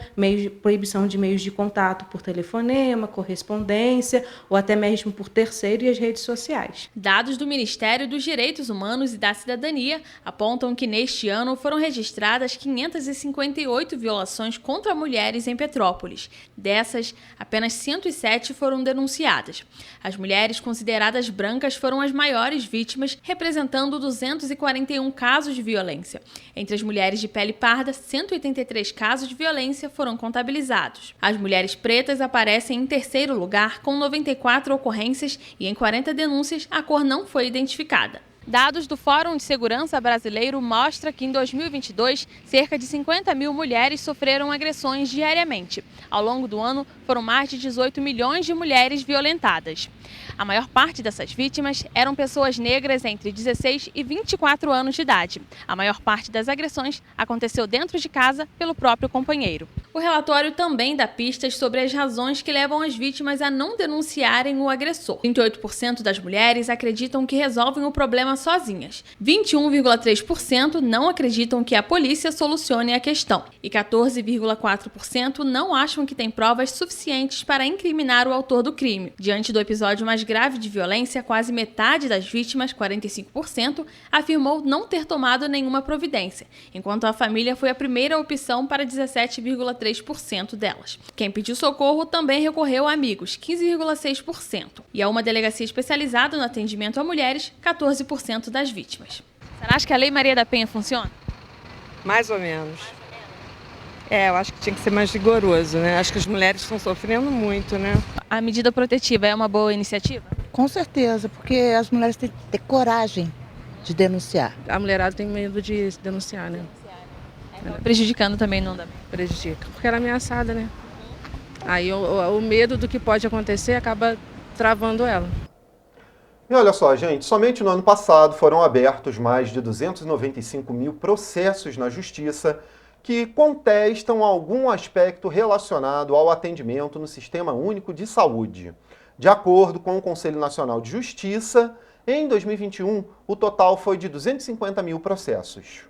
Speaker 13: proibição de meios de contato por telefonema, correspondência, ou até mesmo por terceiro e as redes sociais.
Speaker 12: Dados do Ministério dos Direitos Humanos e da Cidadania apontam que neste ano foram registradas 558 violações contra mulheres em Petrópolis. Dessas, apenas 107 foram denunciadas. As mulheres consideradas brancas foram as maiores vítimas, representando 241 casos de violência. Entre as mulheres de pele parda, 183 casos de violência foram contabilizados. As mulheres pretas aparecem em terceiro lugar, com 94 ocorrências, e em 40 denúncias a cor não foi identificada. Dados do Fórum de Segurança Brasileiro mostram que em 2022, cerca de 50 mil mulheres sofreram agressões diariamente. Ao longo do ano, foram mais de 18 milhões de mulheres violentadas. A maior parte dessas vítimas eram pessoas negras entre 16 e 24 anos de idade. A maior parte das agressões aconteceu dentro de casa pelo próprio companheiro. O relatório também dá pistas sobre as razões que levam as vítimas a não denunciarem o agressor. 28% das mulheres acreditam que resolvem o problema sozinhas. 21,3% não acreditam que a polícia solucione a questão. E 14,4% não acham que tem provas suficientes para incriminar o autor do crime. Diante do episódio mais grave de violência, quase metade das vítimas, 45%, afirmou não ter tomado nenhuma providência, enquanto a família foi a primeira opção para 17,3% delas. Quem pediu socorro também recorreu a amigos, 15,6%, e a uma delegacia especializada no atendimento a mulheres, 14% das vítimas. Você acha que a Lei Maria da Penha funciona?
Speaker 14: Mais ou menos. Eu acho que tinha que ser mais rigoroso, né? Acho que as mulheres estão sofrendo muito, né?
Speaker 12: A medida protetiva é uma boa iniciativa?
Speaker 15: Com certeza, porque as mulheres têm que ter coragem de denunciar.
Speaker 13: A mulherada tem medo de denunciar, né?
Speaker 12: Prejudicando também não dá.
Speaker 13: Prejudica, porque ela é ameaçada, né? Aí o medo do que pode acontecer acaba travando ela.
Speaker 2: E olha só, gente, somente no ano passado foram abertos mais de 295 mil processos na Justiça que contestam algum aspecto relacionado ao atendimento no Sistema Único de Saúde. De acordo com o Conselho Nacional de Justiça, em 2021, o total foi de 250 mil processos.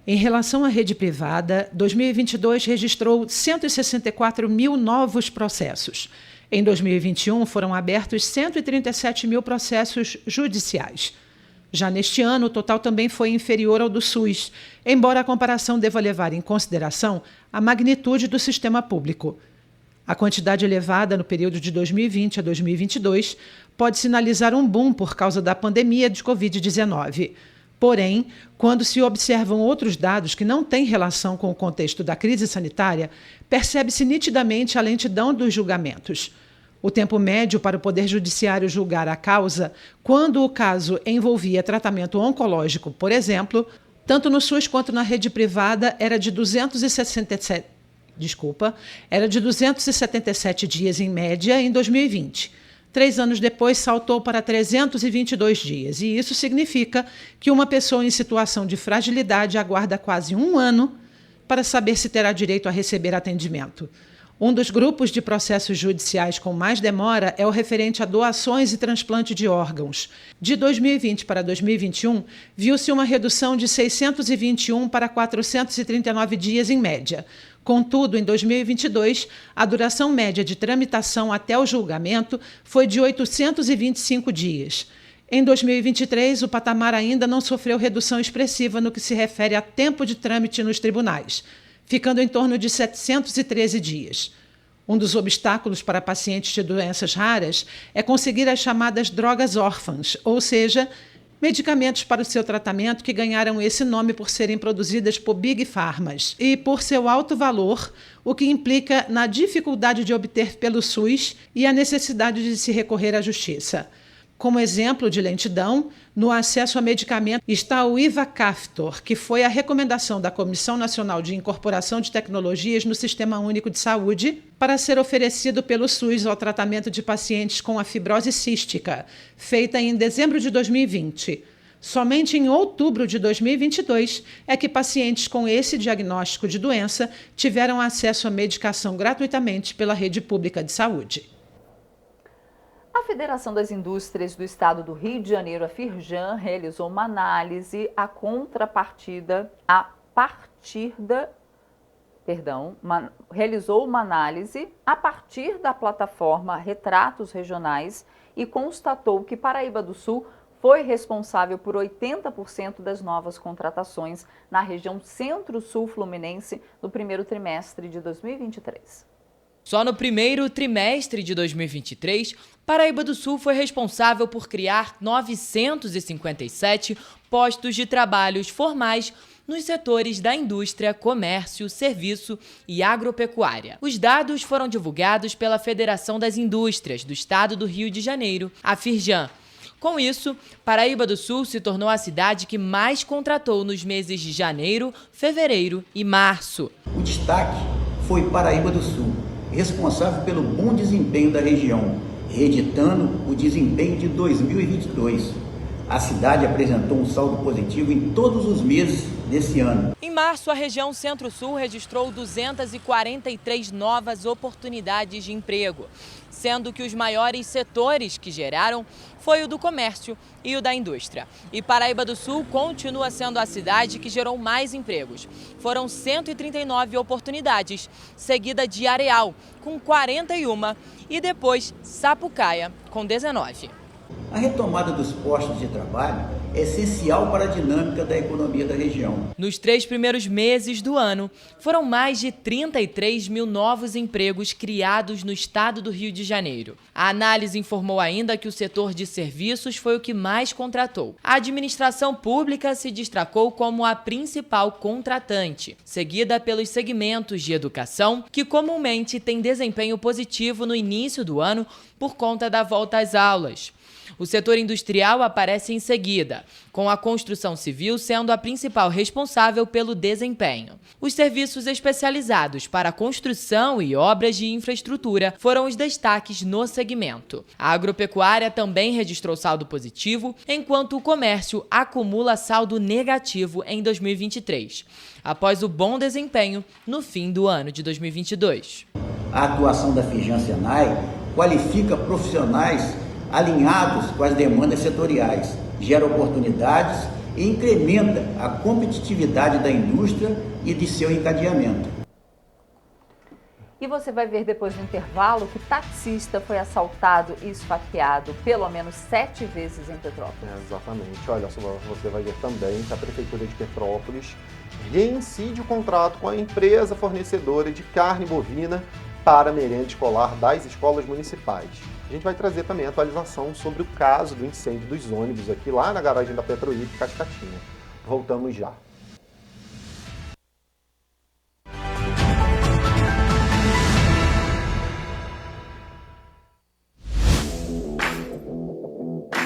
Speaker 16: Em relação à rede privada, 2022 registrou 164 mil novos processos. Em 2021, foram abertos 137 mil processos judiciais. Já neste ano, o total também foi inferior ao do SUS, embora a comparação deva levar em consideração a magnitude do sistema público. A quantidade elevada no período de 2020 a 2022 pode sinalizar um boom por causa da pandemia de Covid-19. Porém, quando se observam outros dados que não têm relação com o contexto da crise sanitária, percebe-se nitidamente a lentidão dos julgamentos. O tempo médio para o Poder Judiciário julgar a causa, quando o caso envolvia tratamento oncológico, por exemplo, tanto no SUS quanto na rede privada, era de 277 dias em média em 2020. 3 anos depois, saltou para 322 dias, e isso significa que uma pessoa em situação de fragilidade aguarda quase 1 ano para saber se terá direito a receber atendimento. Um dos grupos de processos judiciais com mais demora é o referente a doações e transplante de órgãos. De 2020 para 2021, viu-se uma redução de 621 para 439 dias em média. Contudo, em 2022, a duração média de tramitação até o julgamento foi de 825 dias. Em 2023, o patamar ainda não sofreu redução expressiva no que se refere a tempo de trâmite nos tribunais, ficando em torno de 713 dias. Um dos obstáculos para pacientes de doenças raras é conseguir as chamadas drogas órfãs, ou seja, medicamentos para o seu tratamento que ganharam esse nome por serem produzidas por Big Pharmas e por seu alto valor, o que implica na dificuldade de obter pelo SUS e a necessidade de se recorrer à justiça. Como exemplo de lentidão, no acesso a medicamento está o Ivacaftor, que foi a recomendação da Comissão Nacional de Incorporação de Tecnologias no Sistema Único de Saúde para ser oferecido pelo SUS ao tratamento de pacientes com a fibrose cística, feita em dezembro de 2020. Somente em outubro de 2022 é que pacientes com esse diagnóstico de doença tiveram acesso à medicação gratuitamente pela rede pública de saúde.
Speaker 3: A Federação das Indústrias do Estado do Rio de Janeiro, a Firjan, realizou uma análise realizou uma análise a partir da plataforma Retratos Regionais e constatou que Paraíba do Sul foi responsável por 80% das novas contratações na região Centro-Sul Fluminense no primeiro trimestre de 2023.
Speaker 4: Só no primeiro trimestre de 2023, Paraíba do Sul foi responsável por criar 957 postos de trabalhos formais nos setores da indústria, comércio, serviço e agropecuária. Os dados foram divulgados pela Federação das Indústrias do Estado do Rio de Janeiro, a Firjan, Com isso, Paraíba do Sul se tornou a cidade que mais contratou nos meses de janeiro, fevereiro e março.
Speaker 17: O destaque foi Paraíba do Sul, responsável pelo bom desempenho da região, reeditando o desempenho de 2022. A cidade apresentou um saldo positivo em todos os meses desse ano.
Speaker 4: Em março, a região Centro-Sul registrou 243 novas oportunidades de emprego, sendo que os maiores setores que geraram foi o do comércio e o da indústria. E Paraíba do Sul continua sendo a cidade que gerou mais empregos. Foram 139 oportunidades, seguida de Areal, com 41, e depois Sapucaia, com 19.
Speaker 17: A retomada dos postos de trabalho é essencial para a dinâmica da economia da região.
Speaker 4: Nos 3 primeiros meses do ano, foram mais de 33 mil novos empregos criados no estado do Rio de Janeiro. A análise informou ainda que o setor de serviços foi o que mais contratou. A administração pública se destacou como a principal contratante, seguida pelos segmentos de educação, que comumente têm desempenho positivo no início do ano por conta da volta às aulas. O setor industrial aparece em seguida, com a construção civil sendo a principal responsável pelo desempenho. Os serviços especializados para construção e obras de infraestrutura foram os destaques no segmento. A agropecuária também registrou saldo positivo, enquanto o comércio acumula saldo negativo em 2023, após o bom desempenho no fim do ano de 2022.
Speaker 17: A atuação da Fijan Senai qualifica profissionais alinhados com as demandas setoriais, gera oportunidades e incrementa a competitividade da indústria e de seu encadeamento.
Speaker 3: E você vai ver depois do intervalo que taxista foi assaltado e esfaqueado pelo menos 7 vezes em Petrópolis.
Speaker 2: Exatamente. Olha só, você vai ver também que a Prefeitura de Petrópolis reincide o contrato com a empresa fornecedora de carne bovina para a merenda escolar das escolas municipais. A gente vai trazer também a atualização sobre o caso do incêndio dos ônibus aqui lá na garagem da Petroíta, Cascatinha. Voltamos já.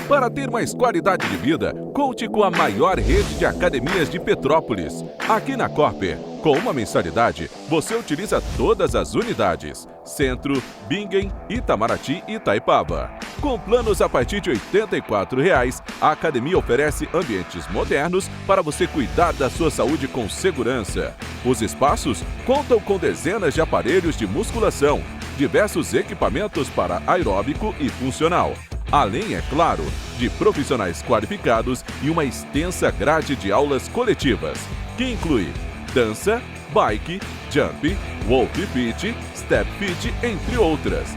Speaker 9: Para ter mais qualidade de vida, conte com a maior rede de academias de Petrópolis. Aqui na Corper, com uma mensalidade, você utiliza todas as unidades: Centro, Bingen, Itamaraty e Itaipava. Com planos a partir de R$ 84,00, a academia oferece ambientes modernos para você cuidar da sua saúde com segurança. Os espaços contam com dezenas de aparelhos de musculação, diversos equipamentos para aeróbico e funcional. Além, é claro, de profissionais qualificados e uma extensa grade de aulas coletivas, que inclui dança, bike, jump, wolf fit, step fit, entre outras.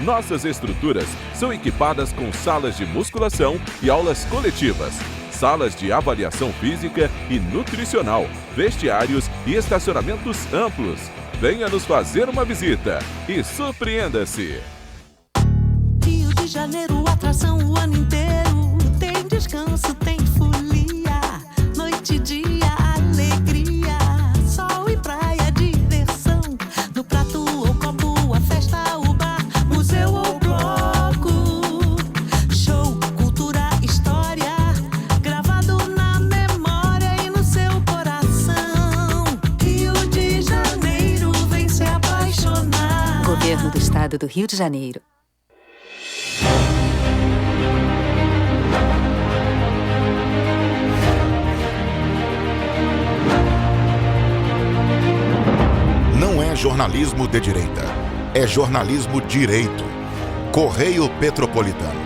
Speaker 9: Nossas estruturas são equipadas com salas de musculação e aulas coletivas, salas de avaliação física e nutricional, vestiários e estacionamentos amplos. Venha nos fazer uma visita e surpreenda-se!
Speaker 10: Rio de Janeiro, atração o ano inteiro. Tem descanso, tem folia, noite e dia, alegria, sol e praia, diversão. No prato ou copo, a festa, o bar, museu ou bloco. Show, cultura, história, gravado na memória e no seu coração. Rio de Janeiro, vem se apaixonar.
Speaker 11: Governo do Estado do Rio de Janeiro.
Speaker 1: Não é jornalismo de direita, é jornalismo direito. Correio Petropolitano.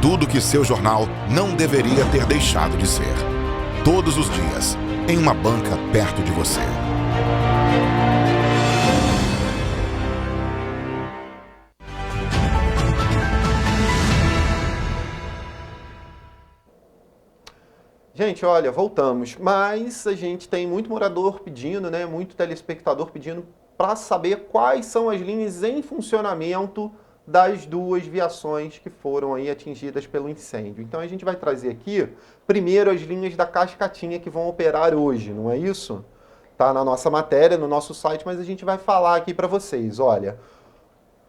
Speaker 1: Tudo que seu jornal não deveria ter deixado de ser. Todos os dias, em uma banca perto de você.
Speaker 2: Gente, olha, voltamos, mas a gente tem muito morador pedindo, né, muito telespectador pedindo para saber quais são as linhas em funcionamento das 2 viações que foram aí atingidas pelo incêndio. Então a gente vai trazer aqui, primeiro, as linhas da Cascatinha que vão operar hoje, não é isso? Tá na nossa matéria, no nosso site, mas a gente vai falar aqui para vocês, olha.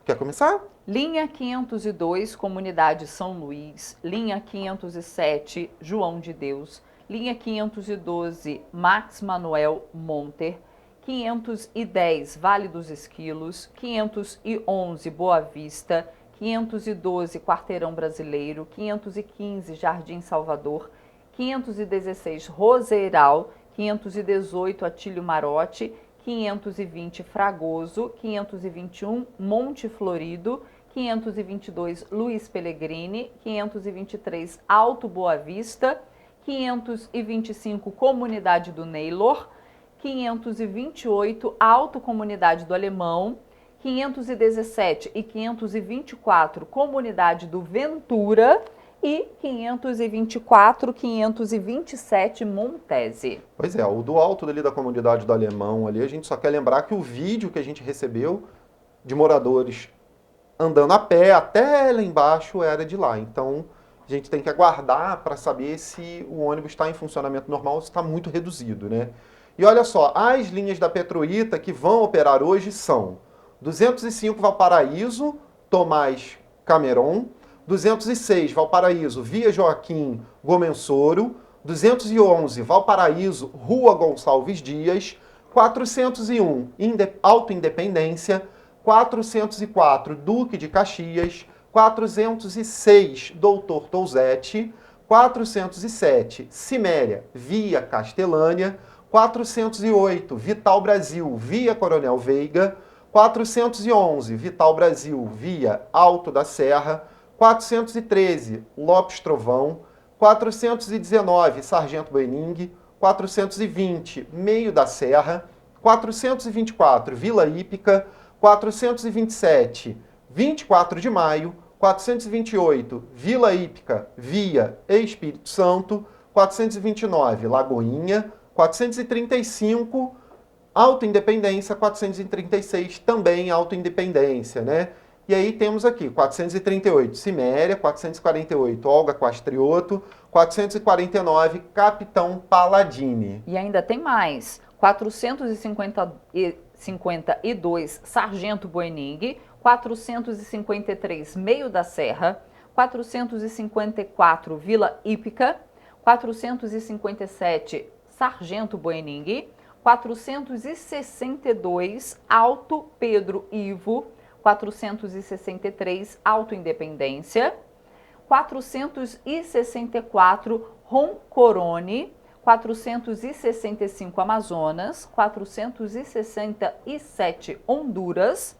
Speaker 2: Quer começar?
Speaker 3: Linha 502, Comunidade São Luís. Linha 507, João de Deus. Linha 512, Max Manuel Monter. 510, Vale dos Esquilos. 511, Boa Vista. 512, Quarteirão Brasileiro. 515, Jardim Salvador. 516, Roseiral. 518, Atílio Marote. 520, Fragoso. 521, Monte Florido. 522, Luiz Pellegrini. 523, Alto Boa Vista. 525, Comunidade do Neylor. 528, Alto Comunidade do Alemão. 517 e 524, Comunidade do Ventura. E 524, 527, Montese.
Speaker 2: Pois é, o do alto ali da Comunidade do Alemão ali, a gente só quer lembrar que o vídeo que a gente recebeu de moradores andando a pé até lá embaixo era de lá. Então, a gente tem que aguardar para saber se o ônibus está em funcionamento normal ou se está muito reduzido, né? E olha só, as linhas da Petroita que vão operar hoje são 205 Valparaíso, Tomás Cameron, 206 Valparaíso, Via Joaquim Gomensoro, 211 Valparaíso, Rua Gonçalves Dias, 401 Alto Independência, 404 Duque de Caxias, 406 Doutor Touzete, 407 Ciméria, Via Castelânia, 408 Vital Brasil, Via Coronel Veiga, 411 Vital Brasil, Via Alto da Serra, 413 Lopes Trovão, 419 Sargento Boening, 420 Meio da Serra, 424 Vila Hípica, 427 24 de Maio, 428 Vila Hípica, Via Espírito Santo, 429 Lagoinha, 435 Alto Independência, 436 também Alto Independência, né? E aí temos aqui 438 Ciméria, 448 Olga Quastrioto, 449 Capitão Paladini.
Speaker 3: E ainda tem mais, 452 Sargento Boening, 453 Meio da Serra, 454 Vila Hípica, 457 Sargento Boening, 462 Alto Pedro Ivo, 463 Alto Independência, 464 Roncorone, 465 Amazonas, 467 Honduras,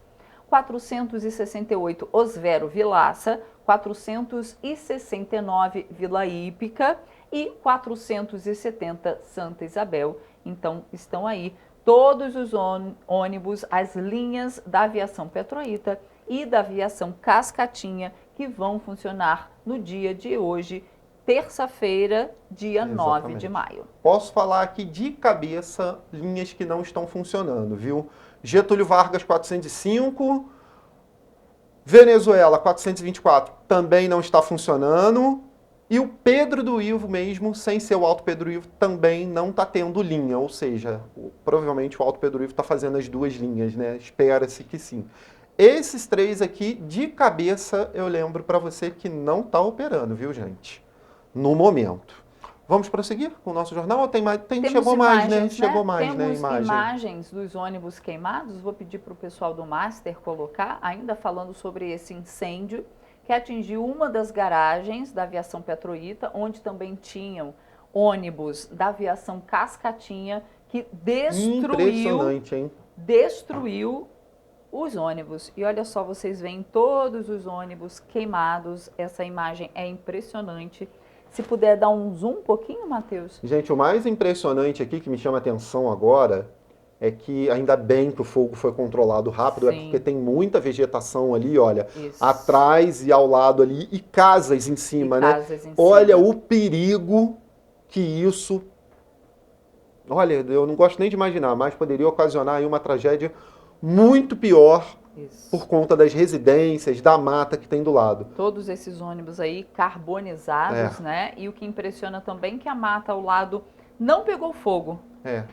Speaker 3: 468 Osvero Vilaça, 469 Vila Hípica e 470 Santa Isabel. Então, estão aí todos os ônibus, as linhas da aviação Petroita e da aviação Cascatinha que vão funcionar no dia de hoje, terça-feira, dia 9 de maio.
Speaker 2: Posso falar aqui de cabeça linhas que não estão funcionando, viu? Getúlio Vargas 405, Venezuela 424 também não está funcionando. E o Pedro do Ivo mesmo, sem ser o Alto Pedro Ivo, também não está tendo linha. Ou seja, provavelmente o Alto Pedro Ivo está fazendo as duas linhas, né? Espera-se que sim. Esses três aqui, de cabeça, eu lembro para você que não está operando, viu, gente? No momento. Vamos prosseguir com o nosso jornal? Ou tem mais? Chegou mais, né? Chegou mais, né?
Speaker 3: Temos imagens dos ônibus queimados. Vou pedir para o pessoal do Master colocar, ainda falando sobre esse incêndio que atingiu uma das garagens da aviação Petroita, onde também tinham ônibus da aviação Cascatinha, que destruiu os ônibus. E olha só, vocês veem todos os ônibus queimados. Essa imagem é impressionante. Se puder dar um zoom um pouquinho, Matheus.
Speaker 2: Gente, o mais impressionante aqui, que me chama a atenção agora, é que ainda bem que o fogo foi controlado rápido, é porque tem muita vegetação ali, olha, atrás e ao lado ali, e casas em cima, né? Olha o perigo que isso... Olha, eu não gosto nem de imaginar, mas poderia ocasionar aí uma tragédia muito pior por conta das residências, da mata que tem do lado.
Speaker 3: Todos esses ônibus aí carbonizados, né? E o que impressiona também é que a mata ao lado não pegou fogo.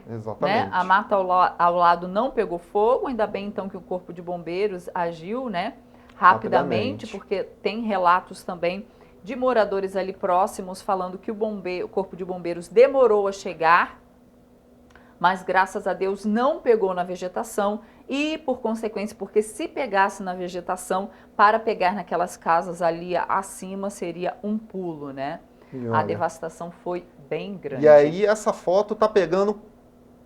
Speaker 2: Exatamente.
Speaker 3: Né? A mata ao lado não pegou fogo, ainda bem então que o Corpo de Bombeiros agiu, né? rapidamente, porque tem relatos também de moradores ali próximos falando que o Corpo de Bombeiros demorou a chegar, mas graças a Deus não pegou na vegetação e, por consequência, porque se pegasse na vegetação, para pegar naquelas casas ali acima seria um pulo, né? A devastação foi bem grande.
Speaker 2: E aí essa foto tá pegando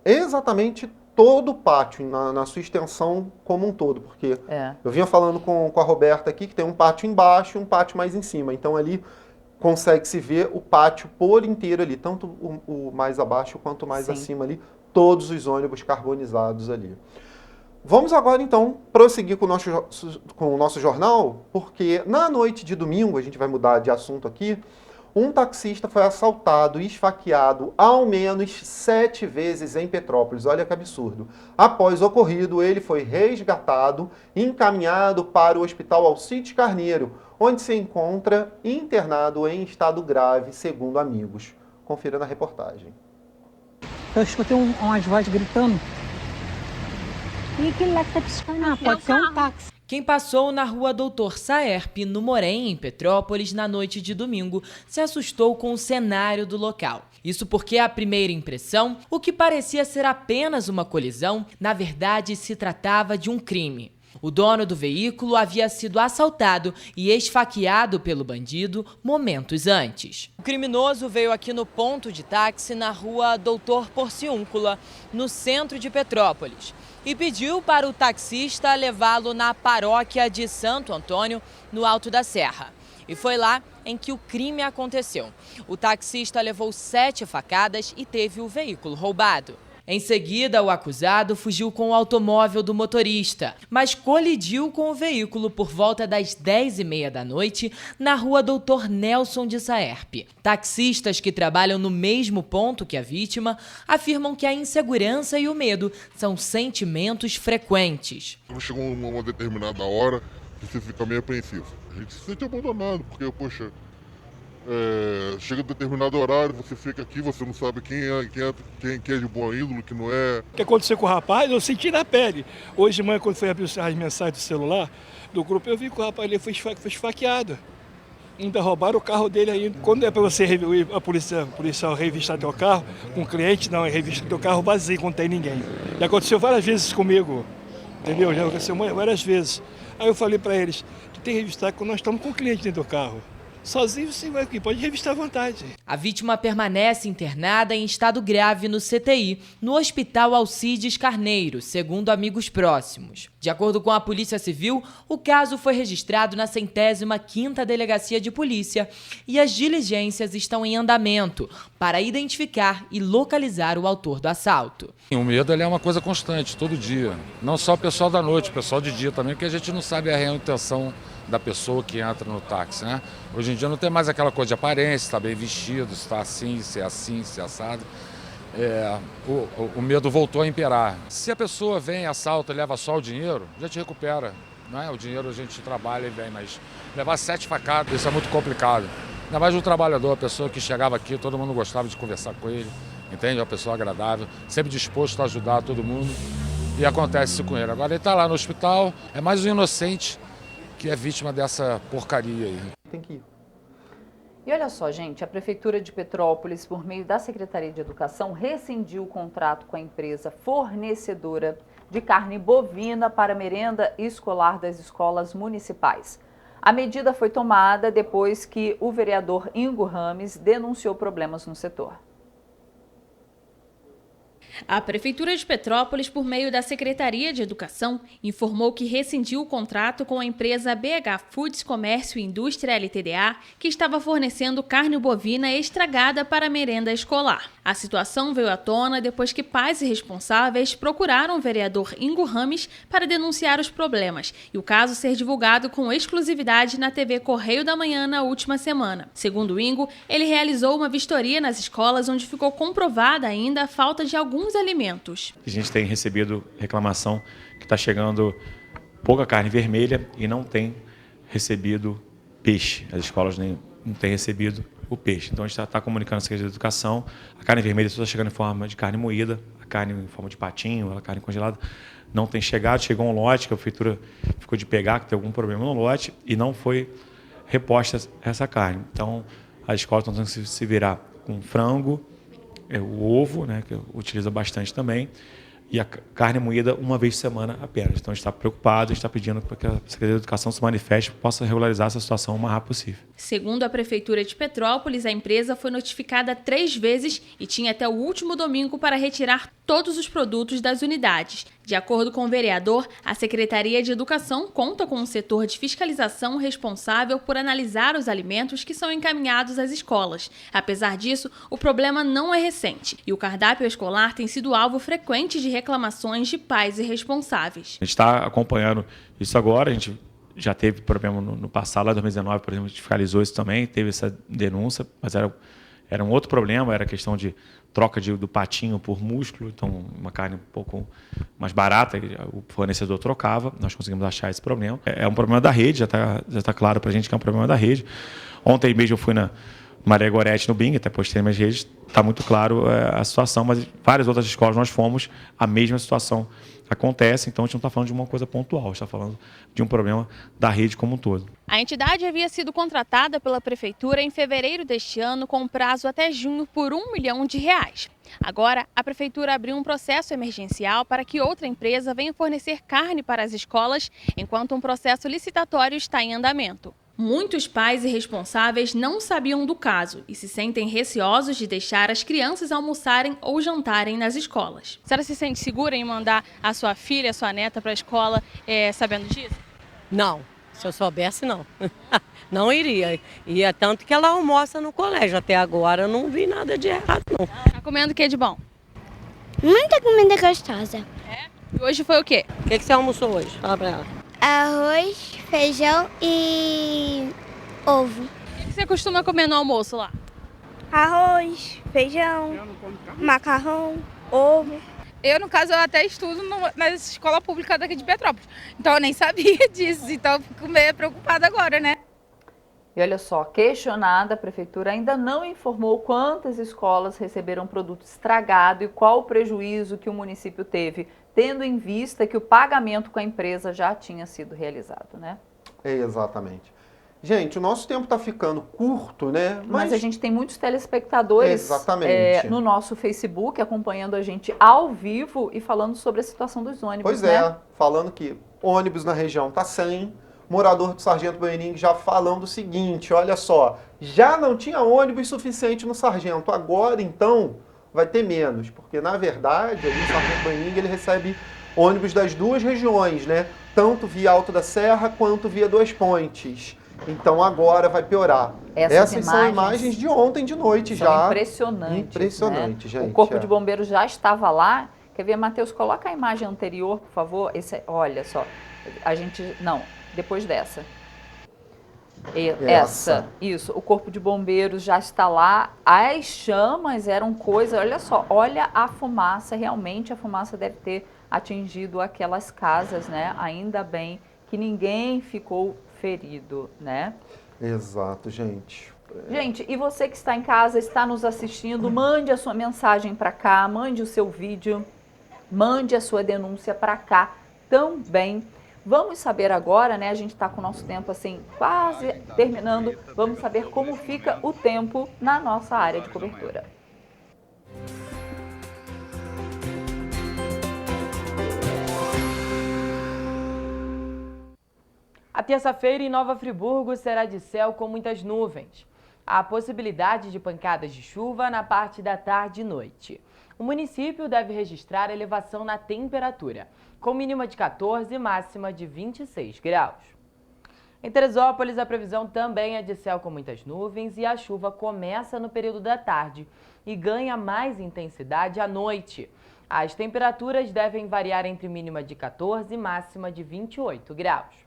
Speaker 2: exatamente todo o pátio, na sua extensão como um todo, porque eu vinha falando com a Roberta aqui que tem um pátio embaixo e um pátio mais em cima, então ali consegue-se ver o pátio por inteiro ali, tanto o mais abaixo quanto o mais acima ali, todos os ônibus carbonizados ali. Vamos agora então prosseguir com o nosso jornal, porque na noite de domingo, a gente vai mudar de assunto aqui, um taxista foi assaltado e esfaqueado ao menos 7 vezes em Petrópolis. Olha que absurdo. Após o ocorrido, ele foi resgatado e encaminhado para o Hospital Alcides Carneiro, onde se encontra internado em estado grave, segundo amigos. Confira na reportagem.
Speaker 18: Eu escutei umas vozes gritando. E aquele lá que tá piscando? Pode ser um táxi.
Speaker 4: Quem passou na rua Doutor Saerpe, no Morém, em Petrópolis, na noite de domingo, se assustou com o cenário do local. Isso porque, à primeira impressão, o que parecia ser apenas uma colisão, na verdade se tratava de um crime. O dono do veículo havia sido assaltado e esfaqueado pelo bandido momentos antes. O criminoso veio aqui no ponto de táxi na rua Doutor Porciúncula, no centro de Petrópolis, e pediu para o taxista levá-lo na paróquia de Santo Antônio, no Alto da Serra. E foi lá em que o crime aconteceu. O taxista levou 7 facadas e teve o veículo roubado. Em seguida, o acusado fugiu com o automóvel do motorista, mas colidiu com o veículo por volta das 10h30 da noite na rua Doutor Nelson de Saerpe. Taxistas que trabalham no mesmo ponto que a vítima afirmam que a insegurança e o medo são sentimentos frequentes.
Speaker 19: Quando chegou uma determinada hora, você fica meio apreensivo. A gente se sente abandonado, porque, poxa, chega a determinado horário, você fica aqui, você não sabe quem é de boa índole, que não é.
Speaker 20: O que aconteceu com o rapaz, eu senti na pele. Hoje de manhã, quando foi abrir as mensagens do celular do grupo, eu vi que o rapaz ali foi esfaqueado. Ainda roubaram o carro dele ainda. Quando é para você, a policial revistar teu carro, com o cliente, não, é revistar teu carro vazio, quando não tem ninguém. Já aconteceu várias vezes comigo, entendeu? Já aconteceu várias vezes. Aí eu falei para eles, tu tem que revistar quando nós estamos com o cliente dentro do carro. Sozinho você vai aqui, pode revistar à vontade.
Speaker 4: A vítima permanece internada em estado grave no CTI, no Hospital Alcides Carneiro, segundo amigos próximos. De acordo com a Polícia Civil, o caso foi registrado na 105ª Delegacia de Polícia e as diligências estão em andamento para identificar e localizar o autor do assalto.
Speaker 21: O medo é uma coisa constante, todo dia. Não só o pessoal da noite, o pessoal de dia também, porque a gente não sabe a real intenção da pessoa que entra no táxi, né? Hoje em dia não tem mais aquela coisa de aparência, está bem vestido, está assim, se é assado. O medo voltou a imperar. Se a pessoa vem, assalta e leva só o dinheiro, já te recupera, não é? O dinheiro a gente trabalha e vem, mas levar 7 facadas, isso é muito complicado. Ainda mais um trabalhador, a pessoa que chegava aqui, todo mundo gostava de conversar com ele, entende? Uma pessoa agradável, sempre disposto a ajudar todo mundo, e acontece isso com ele. Agora ele está lá no hospital, é mais um inocente que é vítima dessa porcaria aí.
Speaker 2: Tem que ir.
Speaker 3: E olha só, gente, a Prefeitura de Petrópolis, por meio da Secretaria de Educação, rescindiu o contrato com a empresa fornecedora de carne bovina para merenda escolar das escolas municipais. A medida foi tomada depois que o vereador Ingo Rames denunciou problemas no setor.
Speaker 12: A Prefeitura de Petrópolis, por meio da Secretaria de Educação, informou que rescindiu o contrato com a empresa BH Foods Comércio e Indústria LTDA, que estava fornecendo carne bovina estragada para a merenda escolar. A situação veio à tona depois que pais e responsáveis procuraram o vereador Ingo Rames para denunciar os problemas e o caso ser divulgado com exclusividade na TV Correio da Manhã na última semana. Segundo o Ingo, ele realizou uma vistoria nas escolas onde ficou comprovada ainda a falta de alguns alimentos.
Speaker 22: A gente tem recebido reclamação que está chegando pouca carne vermelha e não tem recebido peixe. As escolas não têm recebido o peixe. Então a gente está comunicando a Secretaria de Educação, a carne vermelha só está chegando em forma de carne moída, a carne em forma de patinho, a carne congelada não tem chegado, chegou um lote que a prefeitura ficou de pegar, que tem algum problema no lote, e não foi reposta essa carne. Então as escolas estão tendo que se virar com frango, o ovo, né, que utiliza bastante também, e a carne moída uma vez por semana apenas. Então a gente está preocupado, a gente está pedindo para que a Secretaria de Educação se manifeste e possa regularizar essa situação o mais rápido possível.
Speaker 12: Segundo a Prefeitura de Petrópolis, a empresa foi notificada 3 vezes e tinha até o último domingo para retirar todos os produtos das unidades. De acordo com o vereador, a Secretaria de Educação conta com um setor de fiscalização responsável por analisar os alimentos que são encaminhados às escolas. Apesar disso, o problema não é recente e o cardápio escolar tem sido alvo frequente de reclamações de pais e responsáveis.
Speaker 22: A gente está acompanhando isso agora, a gente já teve problema no passado, lá em 2019, por exemplo, a gente fiscalizou isso também, teve essa denúncia, mas era um outro problema, era a questão de troca do patinho por músculo, então uma carne um pouco mais barata, o fornecedor trocava, nós conseguimos achar esse problema. É um problema da rede, já tá claro para a gente que é um problema da rede. Ontem mesmo eu fui na Maria Gorete, no Bing, até postei nas redes, está muito claro a situação, mas várias outras escolas nós fomos, a mesma situação acontece, então a gente não está falando de uma coisa pontual, a gente está falando de um problema da rede como um todo.
Speaker 12: A entidade havia sido contratada pela Prefeitura em fevereiro deste ano com prazo até junho por R$1 milhão. Agora, a Prefeitura abriu um processo emergencial para que outra empresa venha fornecer carne para as escolas, enquanto um processo licitatório está em andamento. Muitos pais e responsáveis não sabiam do caso e se sentem receosos de deixar as crianças almoçarem ou jantarem nas escolas. A senhora se sente segura em mandar a sua filha, a sua neta para a escola sabendo disso?
Speaker 5: Não, se eu soubesse não. Não iria. E é tanto que ela almoça no colégio. Até agora eu não vi nada de errado, não.
Speaker 12: Tá comendo o que de bom?
Speaker 6: Muita comida gostosa.
Speaker 12: É? E hoje foi o quê?
Speaker 5: O que você almoçou hoje? Fala pra ela.
Speaker 6: Arroz, feijão e ovo.
Speaker 12: O que você costuma comer no almoço lá?
Speaker 6: Arroz, feijão, macarrão, ovo.
Speaker 23: Eu, no caso, eu até estudo na escola pública daqui de Petrópolis. Então eu nem sabia disso, então eu fico meio preocupada agora, né?
Speaker 3: E olha só, questionada, a Prefeitura ainda não informou quantas escolas receberam produto estragado e qual o prejuízo que o município teve, tendo em vista que o pagamento com a empresa já tinha sido realizado, né?
Speaker 2: Exatamente. Gente, o nosso tempo está ficando curto, né?
Speaker 3: Mas a gente tem muitos telespectadores no nosso Facebook acompanhando a gente ao vivo e falando sobre a situação dos ônibus,
Speaker 2: Pois é, falando que ônibus na região está sem. Morador do Sargento Boening já falando o seguinte, olha só, já não tinha ônibus suficiente no Sargento, agora então vai ter menos, porque na verdade ali o Sargento Boening ele recebe ônibus das duas regiões, né? Tanto via Alto da Serra quanto via Duas Pontes. Então agora vai piorar. Essas são imagens de ontem de noite já.
Speaker 3: Impressionantes.
Speaker 2: Impressionante,
Speaker 3: né?
Speaker 2: gente.
Speaker 3: O Corpo de Bombeiros já estava lá. Quer ver, Matheus? Coloca a imagem anterior, por favor. Olha só, a gente... Não, depois dessa. Essa. Isso. O Corpo de Bombeiros já está lá. As chamas eram coisa... Olha só, olha a fumaça. Realmente a fumaça deve ter atingido aquelas casas, né? Ainda bem que ninguém ficou ferido, né?
Speaker 2: Exato, gente.
Speaker 3: Gente, e você que está em casa, está nos assistindo, mande a sua mensagem para cá, mande o seu vídeo, mande a sua denúncia para cá também. Vamos saber agora, né? A gente está com o nosso tempo assim quase terminando. Vamos saber como fica o tempo na nossa área de cobertura.
Speaker 4: A terça-feira em Nova Friburgo será de céu com muitas nuvens. Há possibilidade de pancadas de chuva na parte da tarde e noite. O município deve registrar elevação na temperatura, com mínima de 14 e máxima de 26 graus. Em Teresópolis, a previsão também é de céu com muitas nuvens e a chuva começa no período da tarde e ganha mais intensidade à noite. As temperaturas devem variar entre mínima de 14 e máxima de 28 graus.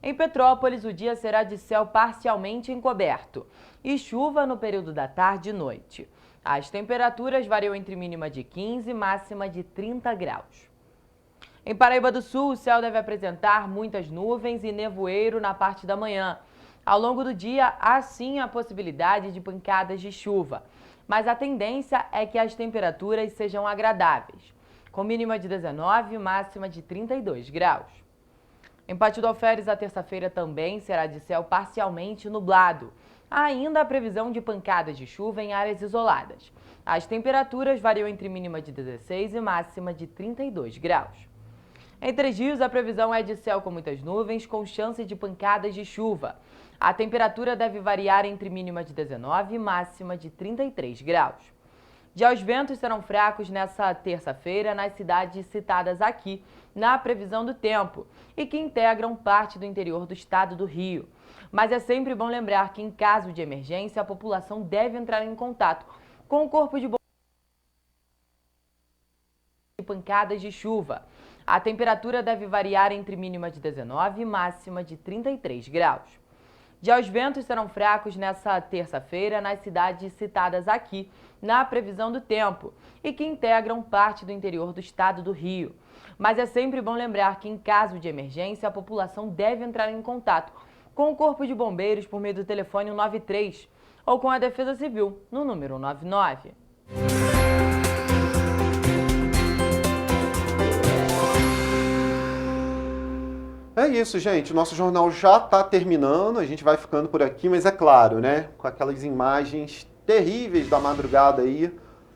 Speaker 4: Em Petrópolis, o dia será de céu parcialmente encoberto e chuva no período da tarde e noite. As temperaturas variam entre mínima de 15 e máxima de 30 graus. Em Paraíba do Sul, o céu deve apresentar muitas nuvens e nevoeiro na parte da manhã. Ao longo do dia, há sim a possibilidade de pancadas de chuva, mas a tendência é que as temperaturas sejam agradáveis, com mínima de 19 e máxima de 32 graus. Em Pátio do Alferes, a terça-feira também será de céu parcialmente nublado. Há ainda a previsão de pancadas de chuva em áreas isoladas. As temperaturas variam entre mínima de 16 e máxima de 32 graus. Em Três Rios, a previsão é de céu com muitas nuvens, com chance de pancadas de chuva. A temperatura deve variar entre mínima de 19 e máxima de 33 graus. Já os ventos serão fracos nessa terça-feira nas cidades citadas aqui, na previsão do tempo, e que integram parte do interior do estado do Rio. Mas é sempre bom lembrar que, em caso de emergência, a população deve entrar em contato com o corpo de pancadas de chuva. A temperatura deve variar entre mínima de 19 e máxima de 33 graus. Já os ventos serão fracos nessa terça-feira nas cidades citadas aqui, na previsão do tempo, e que integram parte do interior do estado do Rio. Mas é sempre bom lembrar que, em caso de emergência, a população deve entrar em contato com o Corpo de Bombeiros por meio do telefone 193 ou com a Defesa Civil no número 199.
Speaker 2: É isso, gente. O nosso jornal já está terminando, a gente vai ficando por aqui, mas é claro, né? Com aquelas imagens terríveis da madrugada aí,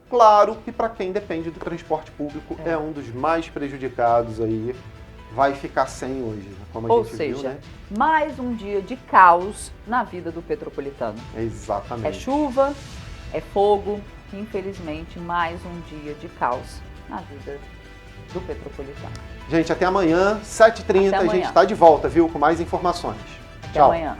Speaker 2: claro que para quem depende do transporte público é um dos mais prejudicados aí, vai ficar sem hoje, como a gente viu, né?
Speaker 3: Mais um dia de caos na vida do petropolitano.
Speaker 2: Exatamente.
Speaker 3: É chuva, é fogo, infelizmente mais um dia de caos na vida do petropolitano.
Speaker 2: Gente, até amanhã, 7h30, a gente está de volta, viu? Com mais informações.
Speaker 3: Até amanhã.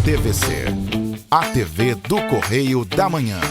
Speaker 1: TVC, a TV do Correio da Manhã.